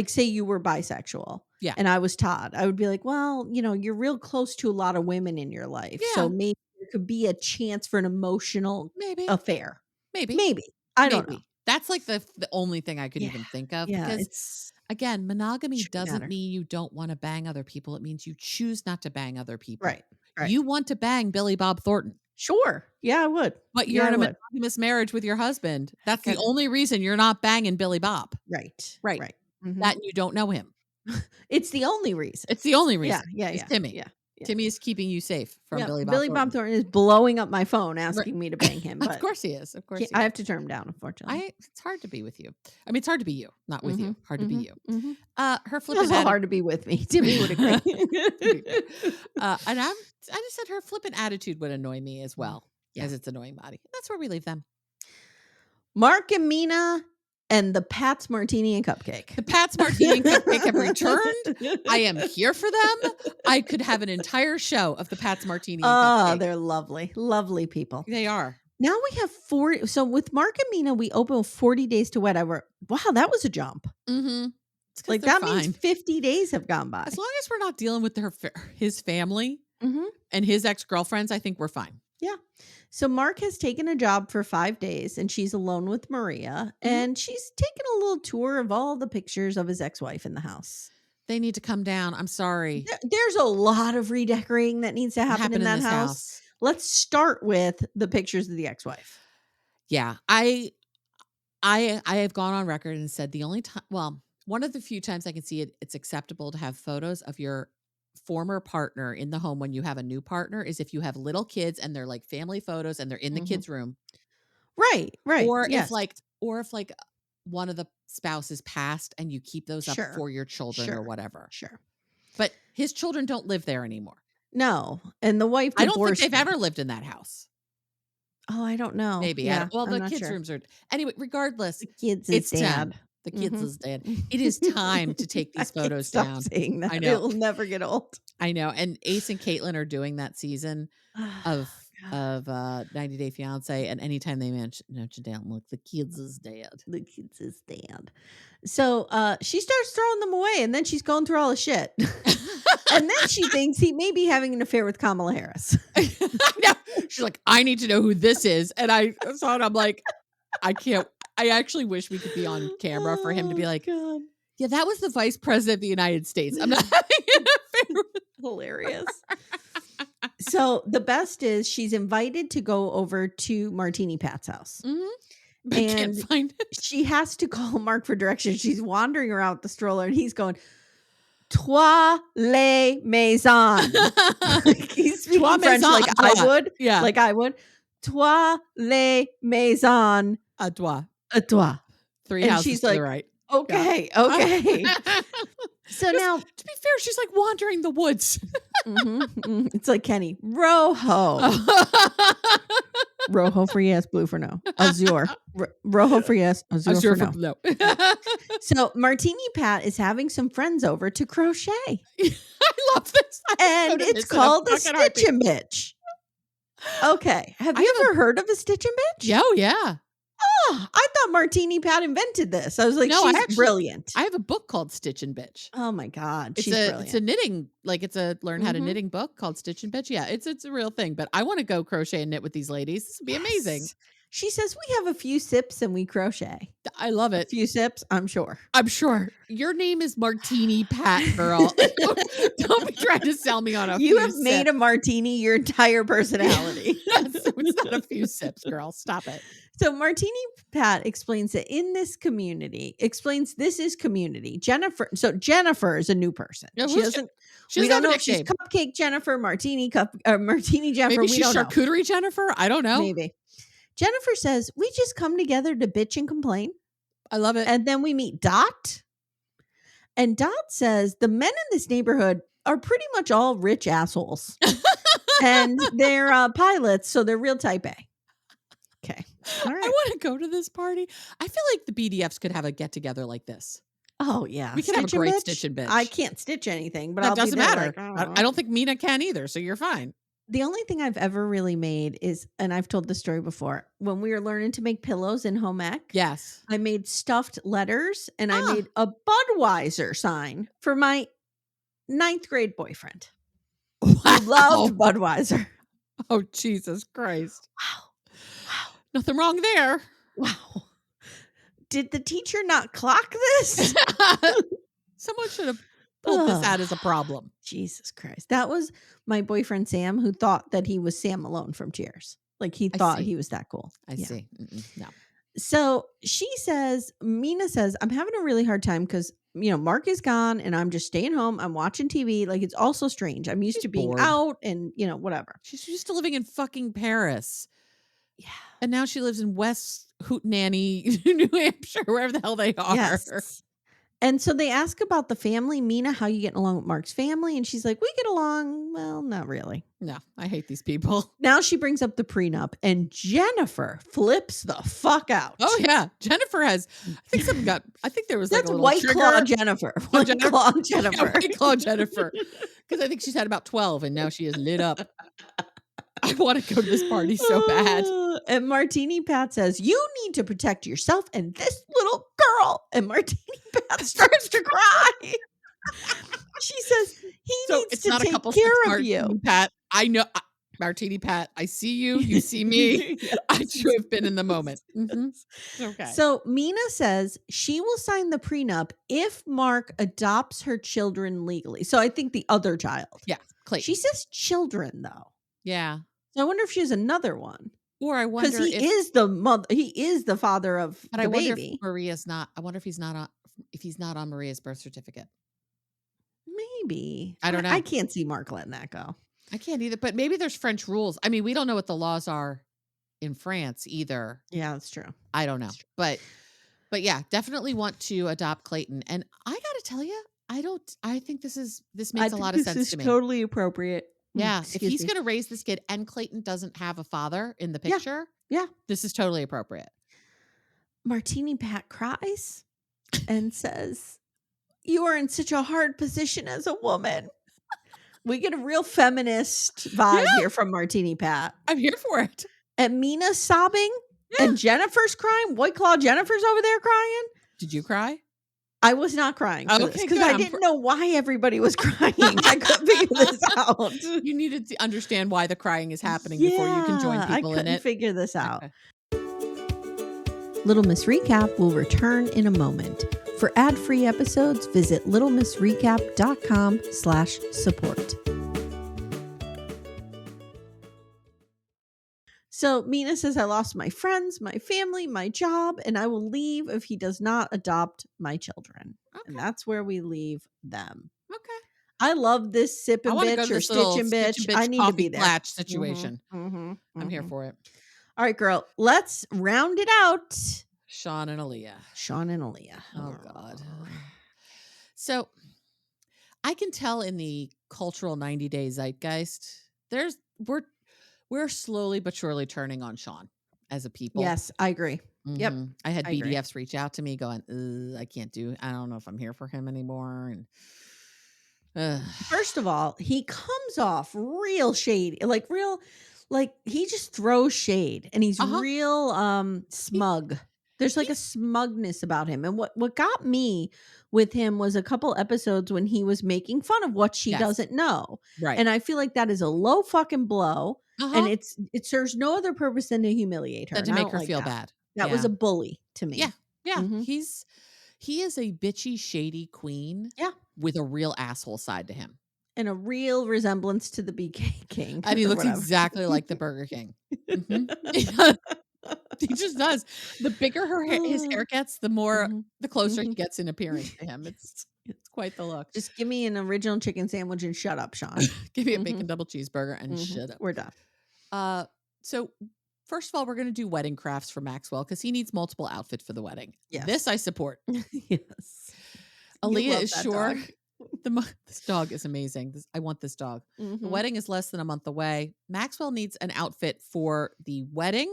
say you were bisexual. Yeah. And I was Todd. I would be like, well, you're real close to a lot of women in your life. Yeah. So maybe there could be a chance for an emotional affair. Maybe. I don't know. That's like the only thing I could even think of. Yeah. Because again, monogamy doesn't mean you don't want to bang other people. It means you choose not to bang other people. Right. You want to bang Billy Bob Thornton. Sure. Yeah, I would. But you're in a monogamous marriage with your husband. That's the only reason you're not banging Billy Bob. Right. That you don't know him. It's the only reason. Yeah. It's Timmy. Yeah. Timmy is keeping you safe from Billy Bob. Billy Bob Thornton is blowing up my phone asking me to bang him. But of course he is. Of course, I have to turn him down. Unfortunately, it's hard to be with you. I mean, it's hard to be you, not with you. Hard to be you. Her flippant. It's hard to be with me. Timmy would agree. And I just said her flippant attitude would annoy me as well as it's annoying Mahdi. That's where we leave them. Mark and Mina. And the Pat's Martini and Cupcake. The Pat's Martini and Cupcake have returned. I am here for them. I could have an entire show of the Pat's Martini and Cupcake. Oh, they're lovely. Lovely people. They are. Now we have 40. So with Mark and Mina, we open 40 days to wed. Wow, that was a jump. Mm-hmm. Like that means 50 days have gone by. As long as we're not dealing with his family. And his ex-girlfriends, I think we're fine. Yeah. So Mark has taken a job for 5 days and she's alone with Maria. And she's taken a little tour of all the pictures of his ex-wife in the house. They need to come down. I'm sorry. There's a lot of redecorating that needs to happen in that house. Let's start with the pictures of the ex-wife. Yeah. I have gone on record and said the only time, well, one of the few times I can see it's acceptable to have photos of your former partner in the home when you have a new partner is if you have little kids and they're like family photos and they're in the kids' room. Right. Or if like one of the spouses passed and you keep those up for your children or whatever. Sure. But his children don't live there anymore. No. And the wife I don't think they've ever lived in that house. Oh, I don't know. Maybe. Yeah, the kids' rooms are. Anyway, regardless. The kids is dad. Time. The kids is dead. It is time to take these photos down. Saying that. I know. It'll never get old. I know. And Ace and Caitlin are doing that season of 90 Day Fiance. And anytime they mention down, look, the kids is dead. The kids is dead. So she starts throwing them away and then she's going through all the shit. And then she thinks he may be having an affair with Kamala Harris. I know. She's like, I need to know who this is. And I saw it. I'm like, I can't. I actually wish we could be on camera for him to be like, God. Yeah, that was the vice president of the United States. I'm not having an affair with hilarious. So the best is she's invited to go over to Martini Pat's house. But and can't find it. She has to call Mark for directions. She's wandering around with the stroller and he's going, Trois les maisons. He's speaking French like I would. Yeah. Like I would. Trois les maisons. A toi. A toi. 3 houses she's to like, the right. Okay. Okay. So now, to be fair, she's like wandering the woods. It's like Kenny. Rojo. Rojo for yes, blue for no. Azure. Rojo for yes, azure for no. So Martini Pat is having some friends over to crochet. I love this. And it's called the Stitch and Bitch. Okay. Have you ever heard of a Stitch and Bitch? Oh, yeah. Oh, I thought Martini Pat invented this. I was like, she's brilliant. I have a book called Stitch and Bitch. Oh my God. She's brilliant. It's a knitting, like it's a learn how to knitting book called Stitch and Bitch. Yeah, it's a real thing. But I want to go crochet and knit with these ladies. This would be amazing. She says we have a few sips and we crochet. I love it. A few sips, I'm sure. I'm sure. Your name is Martini Pat, girl. Don't be trying to sell me on a You have made a martini your entire personality. It's not a few sips, girl. Stop it. So Martini Pat explains that in this community, this is community. Jennifer is a new person. Yeah, we don't know if she's Cupcake Jennifer, Martini Jennifer. Maybe she's Charcuterie Jennifer. I don't know. Maybe. Jennifer says, we just come together to bitch and complain. I love it. And then we meet Dot. And Dot says the men in this neighborhood are pretty much all rich assholes. And they're pilots, so they're real type A. Okay. All right. I want to go to this party. I feel like the BDFs could have a get together like this. Oh, yeah. We could have a great Stitch and Bitch. I can't stitch anything, but that doesn't matter. I don't think Mina can either, so you're fine. The only thing I've ever really made is, and I've told this story before, when we were learning to make pillows in home ec. Yes. I made stuffed letters and I made a Budweiser sign for my 9th grade boyfriend. Wow. He loved Budweiser. Oh, Jesus Christ. Wow. Nothing wrong there. Wow. Did the teacher not clock this? Someone should have pulled this out as a problem. Jesus Christ. That was my boyfriend, Sam, who thought that he was Sam Malone from Cheers. Like he thought he was that cool. I see. No. So Mina says, I'm having a really hard time because, Mark is gone and I'm just staying home. I'm watching TV. Like it's also strange. I'm used to being out and, whatever. She's used to living in fucking Paris. Yeah. And now she lives in West Hootenanny, New Hampshire, wherever the hell they are. Yes. And so they ask about the family. Mina, how you getting along with Mark's family? And she's like, we get along. Well, not really. No, I hate these people. Now she brings up the prenup and Jennifer flips the fuck out. Oh, yeah. Jennifer has, I think there was like a little White trigger. Claw Jennifer. White Claw Jennifer. Yeah, White Claw Jennifer. Because I think she's had about 12 and now she is lit up. I want to go to this party so bad. And Martini Pat says, you need to protect yourself and this little girl. And Martini Pat starts to cry. She says, he needs it's not a couple six Martini Pat. I know. Martini Pat, I see you. You see me. Yes. I should have been in the moment. Okay. So Mina says she will sign the prenup if Mark adopts her children legally. So I think the other child. Yeah, Clayton. She says children though. Yeah. So I wonder if she has another one. Or I wonder because he is the mother. He is the father of the baby. If Maria's not. I wonder if he's not on Maria's birth certificate. Maybe. I don't know. I can't see Mark letting that go. I can't either. But maybe there's French rules. I mean, we don't know what the laws are in France either. Yeah, that's true. I don't know. But yeah, definitely want to adopt Clayton. And I got to tell you, I think this makes a lot of sense to me. This is totally appropriate. Yeah. If he's going to raise this kid and Clayton doesn't have a father in the picture, yeah, this is totally appropriate. Martini Pat cries and says, "You are in such a hard position as a woman." We get a real feminist vibe here from Martini Pat. I'm here for it. And Mina's sobbing and Jennifer's crying. White Claw Jennifer's over there crying. Did you cry? I was not crying because good. I didn't know why everybody was crying. I couldn't figure this out. You needed to understand why the crying is happening before you can join people in it. I couldn't figure this out. Little Miss Recap will return in a moment. For ad-free episodes, visit littlemissrecap.com/support. So Mina says, I lost my friends, my family, my job, and I will leave if he does not adopt my children. Okay. And that's where we leave them. Okay. I love this sip and bitch or stitch and bitch. I need to be there. Latch situation. I'm here for it. All right, girl. Let's round it out. Sean and Alliya. Oh, God. So I can tell in the cultural 90-day zeitgeist, we're slowly but surely turning on Sean as a people. Yes, I agree. Yep. I had BDFs reach out to me going, I don't know if I'm here for him anymore. And first of all, he comes off real shady, like he just throws shade and he's real smug. There's like a smugness about him. And what got me with him was a couple episodes when he was making fun of what she doesn't know. Right. And I feel like that is a low fucking blow. And it serves no other purpose than to humiliate her. To make her feel bad. That was a bully to me. Yeah. Yeah. He is a bitchy, shady queen. Yeah. With a real asshole side to him. And a real resemblance to the BK King. And he looks exactly like the Burger King. He just does. The bigger his hair gets, the closer he gets in appearance to him. It's quite the look. Just give me an original chicken sandwich and shut up, Sean. Give me a bacon double cheeseburger and shut up. We're done. So first of all, we're going to do wedding crafts for Maxwell because he needs multiple outfits for the wedding. Yes. This I support. Yes. Alliya is sure. This dog is amazing. I want this dog. The wedding is less than a month away. Maxwell needs an outfit for the wedding.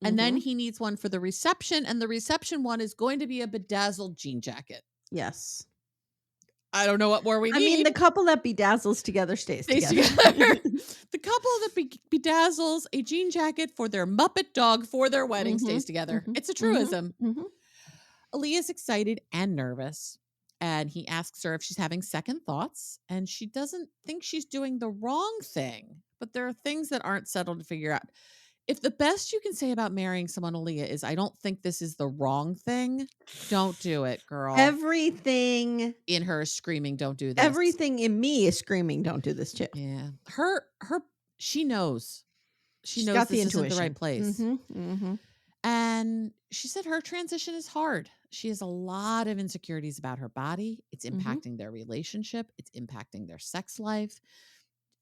And then he needs one for the reception. And the reception one is going to be a bedazzled jean jacket. Yes. I don't know what more we need. I mean, the couple that bedazzles together stays together. The couple that bedazzles a jean jacket for their Muppet dog for their wedding stays together. It's a truism. Alliya's excited and nervous. And he asks her if she's having second thoughts. And she doesn't think she's doing the wrong thing. But there are things that aren't settled to figure out. If the best you can say about marrying someone, Alliya, is I don't think this is the wrong thing, don't do it, girl. Everything in her is screaming, don't do this. Everything in me is screaming, don't do this, chick. Yeah. She knows. She knows got this the isn't the right intuition. place. And she said her transition is hard. She has a lot of insecurities about her body. It's impacting their relationship. It's impacting their sex life.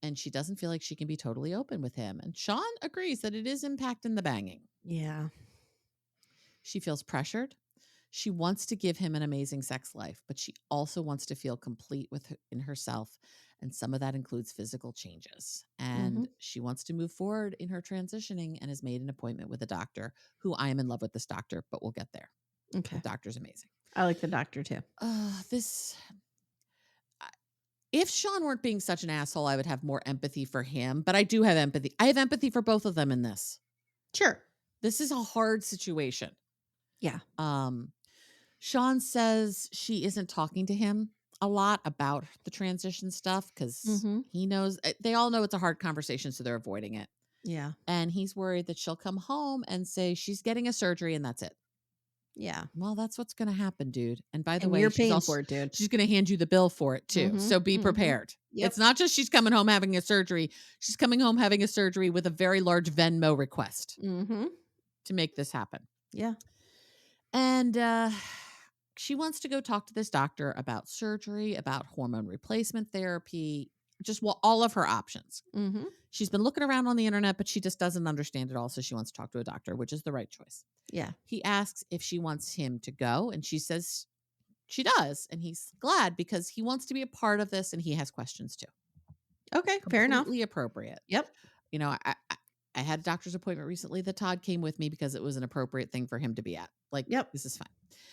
And she doesn't feel like she can be totally open with him. And Sean agrees that it is impacting the banging. Yeah. She feels pressured. She wants to give him an amazing sex life, but she also wants to feel complete in herself. And some of that includes physical changes. And she wants to move forward in her transitioning and has made an appointment with a doctor who I am in love with this doctor, but we'll get there. Okay. The doctor's amazing. I like the doctor too. If Sean weren't being such an asshole, I would have more empathy for him, but I do have empathy. I have empathy for both of them in this. Sure. This is a hard situation. Yeah. Sean says she isn't talking to him a lot about the transition stuff because he knows they all know it's a hard conversation, so they're avoiding it. Yeah. And he's worried that she'll come home and say she's getting a surgery and that's it. Yeah. Well, that's what's going to happen, dude. And by the And way, you're she's paying also for it, dude. she's going to hand you the bill for it too. So be prepared. Yep. It's not just she's coming home having a surgery. She's coming home having a surgery with a very large Venmo request to make this happen. Yeah. And she wants to go talk to this doctor about surgery, about hormone replacement therapy, just all of her options. She's been looking around on the internet, but she just doesn't understand it all. So she wants to talk to a doctor, which is the right choice. Yeah. He asks if she wants him to go, and she says she does. And he's glad because he wants to be a part of this and he has questions too. Okay. Fair enough. Completely appropriate. Yep. You know, I had a doctor's appointment recently that Todd came with me because it was an appropriate thing for him to be at. Like, this is fine.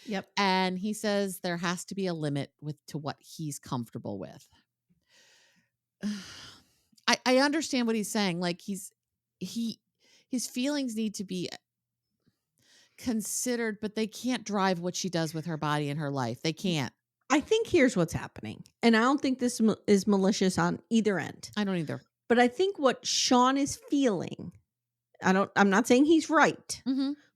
Yep. And he says there has to be a limit to what he's comfortable with. I understand what he's saying. Like his feelings need to be considered, but they can't drive what she does with her body and her life. They can't. I think here's what's happening. And I don't think this is malicious on either end. I don't either. But I think what Sean is feeling, I'm not saying he's right,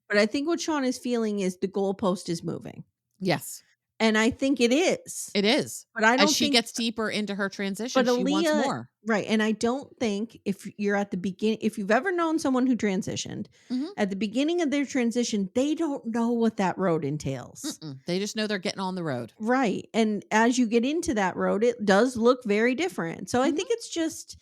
but I think what Sean is feeling is the goalpost is moving. Yes. And I think it is. It is. But I don't As she gets deeper into her transition, she wants more. Right. And I don't think if you're at the beginning, if you've ever known someone who transitioned, at the beginning of their transition, they don't know what that road entails. They just know they're getting on the road. Right. And as you get into that road, it does look very different. So I think it's just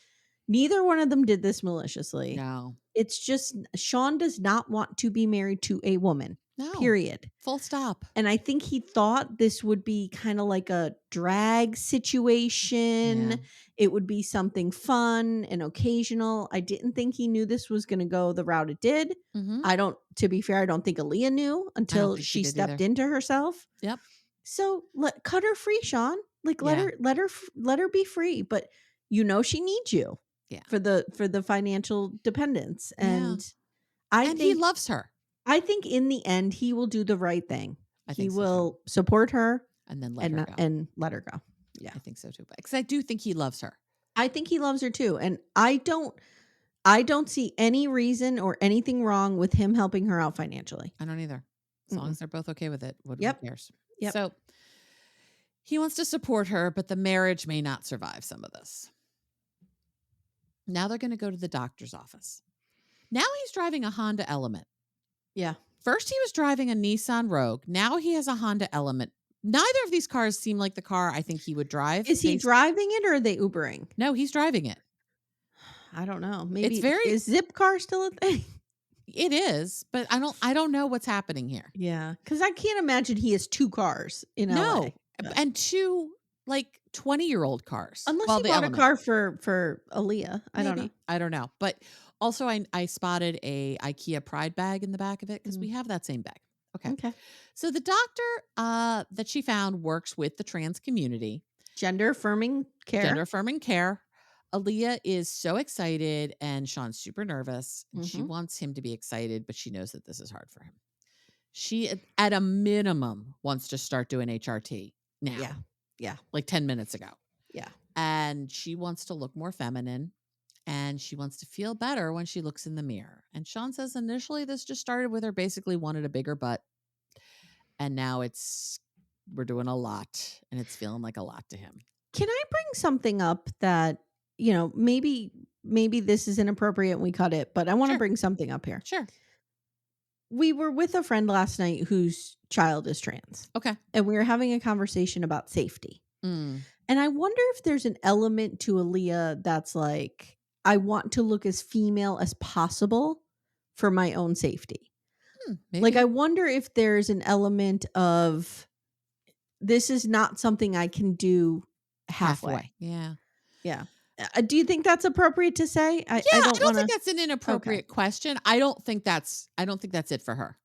neither one of them did this maliciously. No. It's just Sean does not want to be married to a woman. No. Period. Full stop. And I think he thought this would be kind of like a drag situation. Yeah. It would be something fun and occasional. I didn't think he knew this was going to go the route it did. To be fair, I don't think Alliya knew until she stepped into herself. Yep. So cut her free, Sean. Like let her be free. But you know she needs you. Yeah. For the financial dependence. And I think he loves her. I think in the end he will do the right thing. He will support her and then let her go. Yeah. I think so too. Because I do think he loves her. I think he loves her too. And I don't see any reason or anything wrong with him helping her out financially. I don't either. As long as they're both okay with it. Who cares? Yep. So he wants to support her, but the marriage may not survive some of this. Now they're going to go to the doctor's office. Now he's driving a Honda Element. Yeah. First he was driving a Nissan Rogue. Now he has a Honda Element. Neither of these cars seem like the car I think he would drive. Is he driving it or are they Ubering? No, he's driving it. I don't know. Maybe is Zip car still a thing? It is, but I don't know what's happening here. Yeah. Because I can't imagine he has two cars in LA. And two like 20-year-old cars. Unless he bought a car for Alliya. I don't know. I don't know. But also I spotted a IKEA Pride bag in the back of it because we have that same bag. Okay. So the doctor that she found works with the trans community. Gender affirming care. Alliya is so excited and Sean's super nervous. And she wants him to be excited, but she knows that this is hard for him. She, at a minimum, wants to start doing HRT now. Yeah. Like 10 minutes ago. Yeah. And she wants to look more feminine. And she wants to feel better when she looks in the mirror. And Sean says initially this just started with her basically wanted a bigger butt. And now we're doing a lot. And it's feeling like a lot to him. Can I bring something up that, maybe this is inappropriate and we cut it, but I want to bring something up here. Sure. We were with a friend last night whose child is trans. Okay. And we were having a conversation about safety. And I wonder if there's an element to Alliya that's like, I want to look as female as possible for my own safety. Like, I wonder if there's an element of this is not something I can do halfway. Yeah. Yeah. Do you think that's appropriate to say? I don't think that's an inappropriate question. I don't think that's it for her.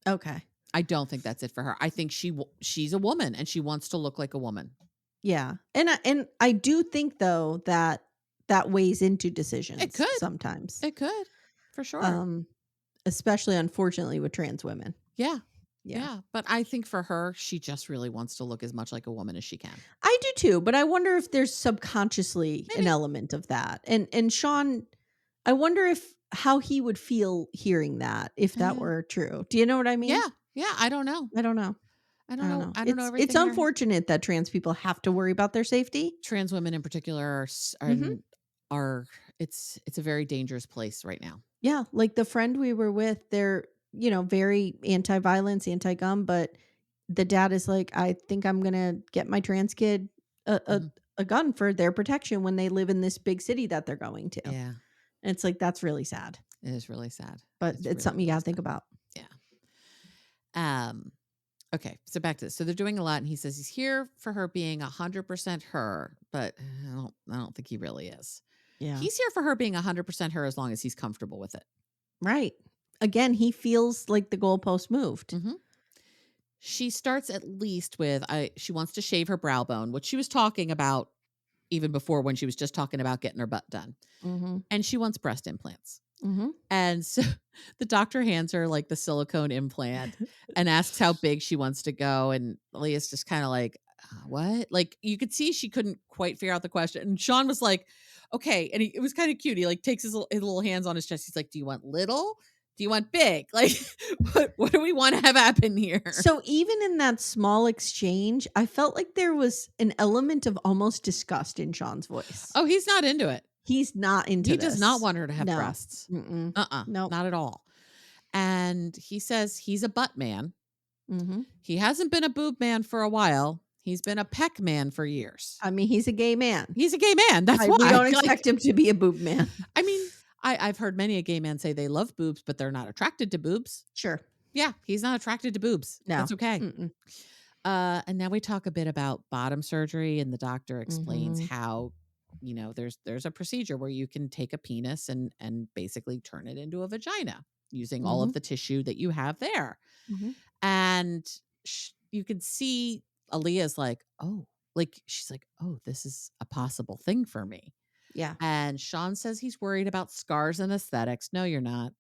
Okay. I don't think that's it for her. I think she's a woman and she wants to look like a woman. Yeah. And I do think though that weighs into decisions. It could sometimes. It could, for sure. Especially unfortunately with trans women. Yeah. Yeah. But I think for her, she just really wants to look as much like a woman as she can. I do too, but I wonder if there's subconsciously an Maybe. element of that. And Sean, I wonder if how he would feel hearing that if that were true. Do you know what I mean? Yeah. Yeah. I don't know. I don't know. I don't know. I don't know It's everything. unfortunate that trans people have to worry about their safety. Trans women in particular are it's a very dangerous place right now. Yeah, like the friend we were with, they're, very anti-violence, anti-gun, but the dad is like, I think I'm gonna get my trans kid a gun for their protection when they live in this big city that they're going to. Yeah. And it's like, that's really sad. It is really sad. But it's really, something you really gotta think about. Yeah. Okay, so back to this. So they're doing a lot, and he says he's here for her being 100% her, but I don't think he really is. Yeah. He's here for her being 100% her as long as he's comfortable with it. Right. Again, he feels like the goalpost moved. She starts at least with she wants to shave her brow bone, which she was talking about even before when she was just talking about getting her butt done. And she wants breast implants. And so the doctor hands her like the silicone implant and asks how big she wants to go. And Alliya's just kind of like, what? Like you could see she couldn't quite figure out the question. And Sean was like, okay. And it was kind of cute. He like takes his little hands on his chest. He's like, do you want little? Do you want big? Like, what do we want to have happen here? So even in that small exchange, I felt like there was an element of almost disgust in Sean's voice. Oh, he's not into it. He's not into this. He does not want her to have breasts. No, not at all. And he says he's a butt man. He hasn't been a boob man for a while. He's been a peck man for years. I mean, he's a gay man. He's a gay man. That's why. We don't expect him to be a boob man. I mean, I've heard many a gay man say they love boobs, but they're not attracted to boobs. Sure. Yeah, he's not attracted to boobs. No. That's okay. And now we talk a bit about bottom surgery, and the doctor explains how, there's a procedure where you can take a penis and basically turn it into a vagina using all of the tissue that you have there. And you can see Alliya's like, oh, like she's like, oh, this is a possible thing for me. Yeah. And Sean says he's worried about scars and aesthetics. No, you're not.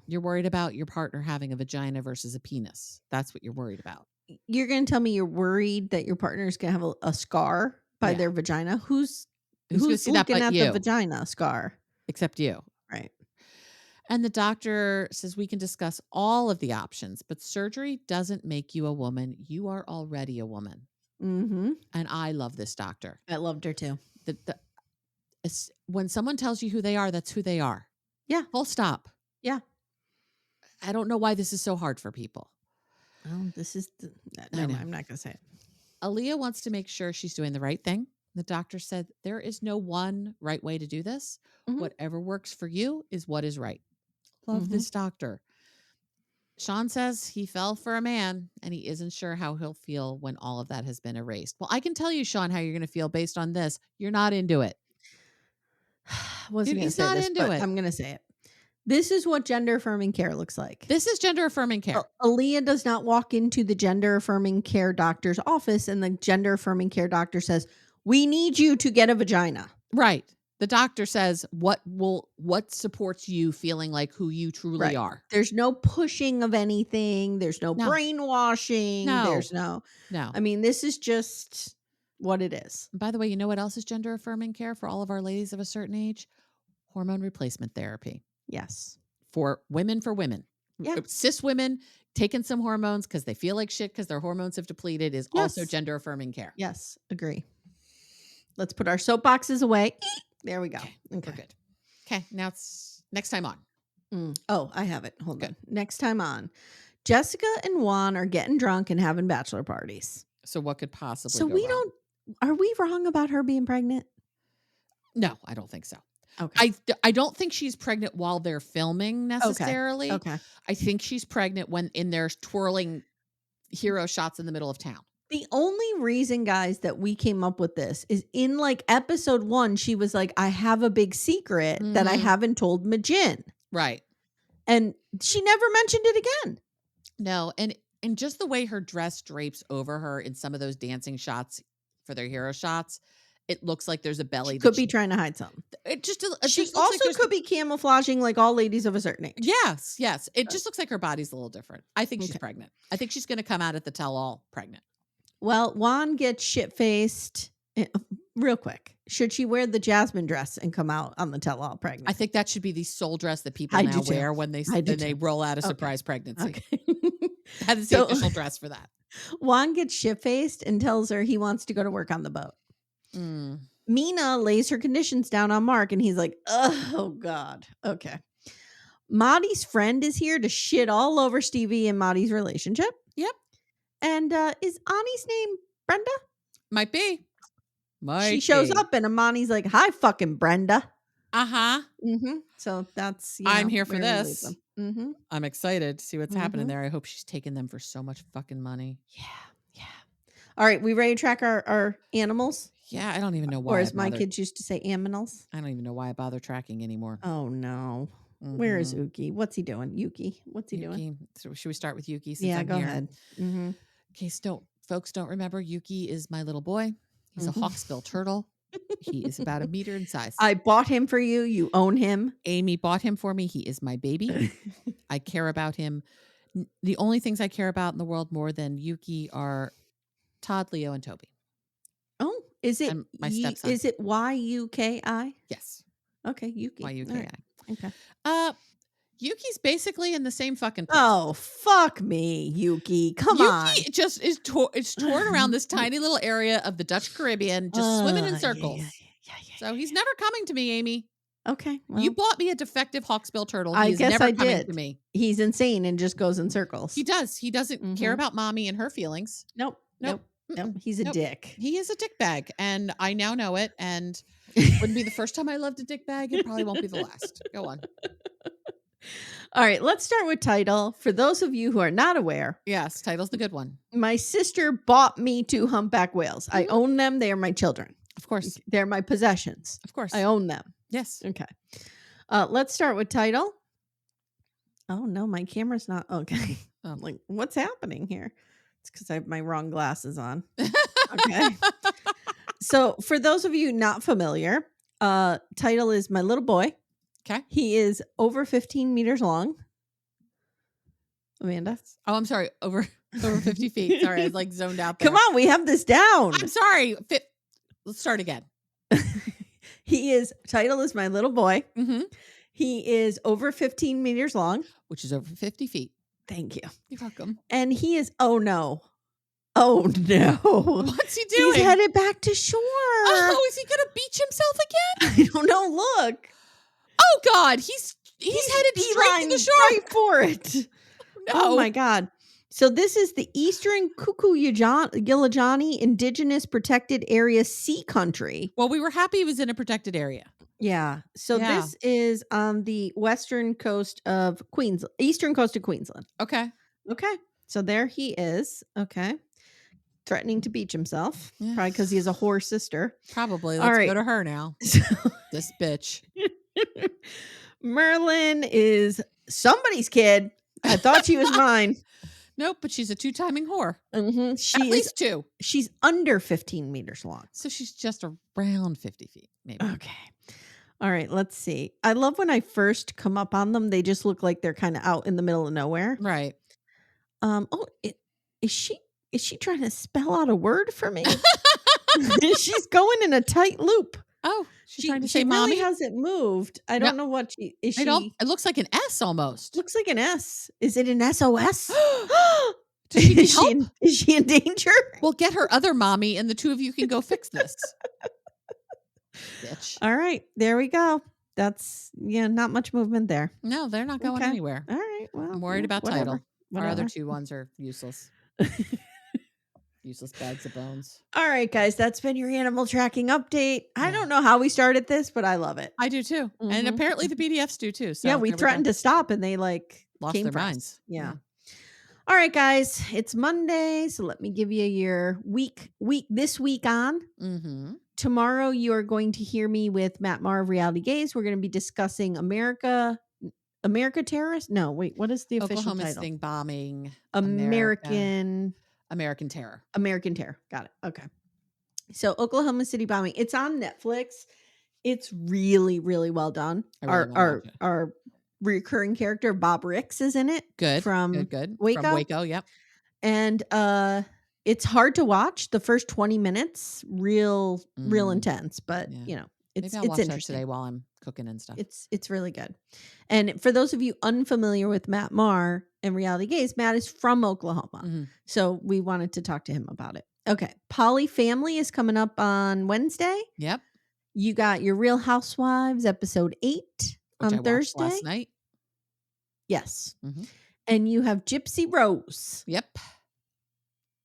You're worried about your partner having a vagina versus a penis. That's what you're worried about. You're going to tell me you're worried that your partner's going to have a scar by their vagina? Who's looking at the vagina scar? Except you. Right. And the doctor says we can discuss all of the options, but surgery doesn't make you a woman. You are already a woman. And I love this doctor. I loved her too. When someone tells you who they are, that's who they are. Yeah. Full stop. Yeah. I don't know why this is so hard for people. Oh, this is no, I'm not going to say it. Alliya wants to make sure she's doing the right thing. The doctor said there is no one right way to do this. Whatever works for you is what is right. Love this doctor. Sean says he fell for a man and he isn't sure how he'll feel when all of that has been erased. Well, I can tell you, Sean, how you're going to feel based on this. You're not into it. Wasn't going to say this, but I'm going to say it. This is what gender affirming care looks like. This is gender affirming care. Alliya does not walk into the gender affirming care doctor's office and the gender affirming care doctor says, we need you to get a vagina. Right. The doctor says what supports you feeling like who you truly are. There's no pushing of anything. There's no brainwashing. There's no. I mean, this is just what it is. And by the way, you know what else is gender affirming care for all of our ladies of a certain age? Hormone replacement therapy. Yes. For women. Yeah. Cis women taking some hormones because they feel like shit because their hormones have depleted is also gender affirming care. Yes. Agree. Let's put our soapboxes away. There we go. Okay. We're good. Okay. Now it's next time on. Oh, I have it. Hold on. Next time on. Jessica and Juan are getting drunk and having bachelor parties. So what could possibly go wrong? Are we wrong about her being pregnant? No, I don't think so. Okay. I don't think she's pregnant while they're filming necessarily. Okay. I think she's pregnant when in their twirling hero shots in the middle of town. The only reason, guys, that we came up with this is in like episode 1, she was like, I have a big secret that I haven't told Majin. Right. And she never mentioned it again. No. And just the way her dress drapes over her in some of those dancing shots for their hero shots, it looks like there's a belly. She could be trying to hide something. She also could be camouflaging like all ladies of a certain age. Yes. It just looks like her body's a little different. I think she's pregnant. I think she's going to come out at the tell-all pregnant. Well, Juan gets shit-faced real quick. Should she wear the jasmine dress and come out on the tell-all pregnant? I think that should be the sole dress that people now wear when they roll out a surprise pregnancy. Okay. That is the official dress for that. Juan gets shit-faced and tells her he wants to go to work on the boat. Mina lays her conditions down on Mark, and he's like, oh, God. Okay. Mahdi's friend is here to shit all over Stevi and Mahdi's relationship. Yep. And is Ani's name Brenda? Might be. She shows up, and Amani's like, hi, fucking Brenda. Uh-huh. So that's, I'm here for this. I'm excited to see what's happening there. I hope she's taking them for so much fucking money. Yeah. All right, we ready to track our animals? Yeah, I don't even know why. Or as my kids used to say, aminals. I don't even know why I bother tracking anymore. Oh, no. Where is Uki? What's he doing? Yuki, what's he doing? So should we start with Yuki? Go ahead. In case folks don't remember, Yuki is my little boy. He's a hawksbill turtle. He is about 1 meter in size. I bought him for you. You own him. Amy bought him for me. He is my baby. I care about him. The only things I care about in the world more than Yuki are Todd, Leo, and Toby. Oh, is it my stepson? Is it Y-U-K-I? Yes. Okay, Yuki. Y-U-K-I. Right. Okay. Yuki's basically in the same fucking place. Oh, fuck me, Yuki. Come on. Yuki just is torn around this tiny little area of the Dutch Caribbean, just swimming in circles. Yeah. So he's never coming to me, Amy. Okay. Well, you bought me a defective hawksbill turtle. I guess never I coming did. to me. He's insane and just goes in circles. He does. He doesn't care about mommy and her feelings. Nope. He's a dick. He is a dick bag, and I now know it. And wouldn't be the first time I loved a dick bag. It probably won't be the last. Go on. All right, let's start with title. For those of you who are not aware, yes, title's the good one. My sister bought me 2 humpback whales. I own them. They are my children. Of course. They're my possessions. Of course. I own them. Yes. Okay. Let's start with title. Oh, no, my camera's not. Okay. I'm like, what's happening here? It's because I have my wrong glasses on. Okay. So for those of you not familiar, title is my little boy. Okay. He is over 15 meters long. Amanda? Oh, I'm sorry. Over 50 feet. Sorry, I was like zoned out there. Come on, we have this down. I'm sorry. Let's start again. Title is my little boy. Mm-hmm. He is over 15 meters long. Which is over 50 feet. Thank you. You're welcome. And he is, oh no. What's he doing? He's headed back to shore. Oh, is he going to beach himself again? I don't know. Look. Oh God, he's headed straight to the shore. Right for it. No. Oh my God. So this is the Eastern Gilajani Indigenous Protected Area Sea Country. Well, we were happy he was in a protected area. Yeah. So this is on the western coast of Queensland, eastern coast of Queensland. Okay. So there he is. Okay. Threatening to beach himself. Yeah. Probably because he has a whore sister. Probably. Let's go to her now. This bitch. Merlin is somebody's kid. I thought she was mine. Nope, but she's a 2-timing whore. Mm-hmm. At least 2. She's under 15 meters long. So she's just around 50 feet, maybe. Okay. All right, let's see. I love when I first come up on them. They just look like they're kind of out in the middle of nowhere. Right. Is she trying to spell out a word for me? She's going in a tight loop. Oh, she's trying to say mommy. She really hasn't moved. I don't know what she is. It looks like an S almost. Looks like an S. Is it an SOS? Does she need help? Is she in danger? Well, get her other mommy and the two of you can go fix this. Bitch. All right, there we go. That's not much movement there. No, they're not going anywhere. All right. Well, I'm worried about whatever. title. Our other 2 ones are useless. Useless bags of bones. All right, guys, that's been your animal tracking update. I don't know how we started this, but I love it. I do too. Mm-hmm. And apparently the BDFs do too. So yeah, we threatened to stop and they lost their minds. Yeah. All right, guys, it's Monday. So let me give you your week this week on. Mm-hmm. Tomorrow you are going to hear me with Matt Marr of Reality Gaze. We're going to be discussing America Terrorist? No, wait, what is the official Oklahoma title? Sting bombing. American Terror. Got it. Okay. So Oklahoma City bombing. It's on Netflix. It's really, really well done. I really wanna watch it. Our recurring character Bob Ricks is in it. Good. From Good. Waco. From Waco, yep. And it's hard to watch the first 20 minutes. Real intense, but you know, it's Maybe I'll watch interesting that today while I'm cooking and stuff. It's really good. And for those of you unfamiliar with Matt Maher and Reality Gaze, Matt is from Oklahoma. So we wanted to talk to him about it. Okay. Poly Family is coming up on Wednesday. Yep. You got your Real Housewives episode 8 on Thursday. Last night. Yes. And you have Gypsy Rose. Yep.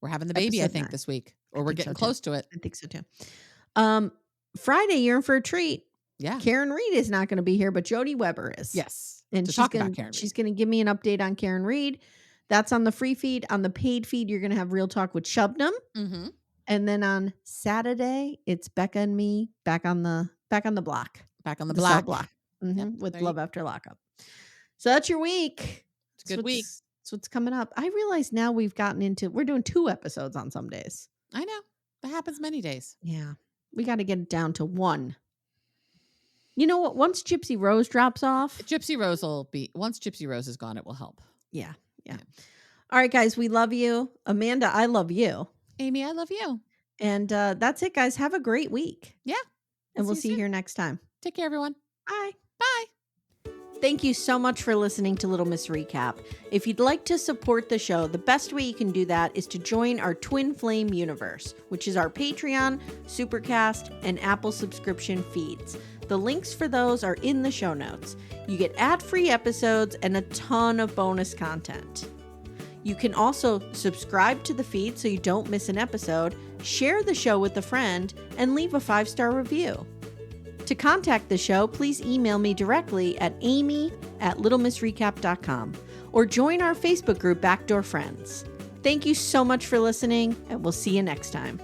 We're having the baby, I think, this week. Or we're getting close to it. I think so too. Friday, you're in for a treat. Yeah. Karen Reed is not going to be here, but Jody Weber is. Yes. And she's going to give me an update on Karen Reed. That's on the free feed. On the paid feed, you're going to have Real Talk with Shubnum. And then on Saturday, it's Becca and me back on the block. Back on the block. Yep, with Love After Lockup. So that's your week. It's a good week. That's what's coming up. I realize now we're doing 2 episodes on some days. I know. That happens many days. Yeah. We got to get it down to 1. You know what? Once Gypsy Rose drops off. Once Gypsy Rose is gone, it will help. Yeah. All right, guys. We love you. Amanda, I love you. Amy, I love you. And that's it, guys. Have a great week. Yeah. And we'll see you here next time. Take care, everyone. Bye. Bye. Thank you so much for listening to Little Miss Recap. If you'd like to support the show, the best way you can do that is to join our Twin Flame universe, which is our Patreon, Supercast, and Apple subscription feeds. The links for those are in the show notes. You get ad-free episodes and a ton of bonus content. You can also subscribe to the feed so you don't miss an episode, share the show with a friend, and leave a 5-star review. To contact the show, please email me directly at amy@littlemissrecap.com or join our Facebook group Backdoor Friends. Thank you so much for listening, and we'll see you next time.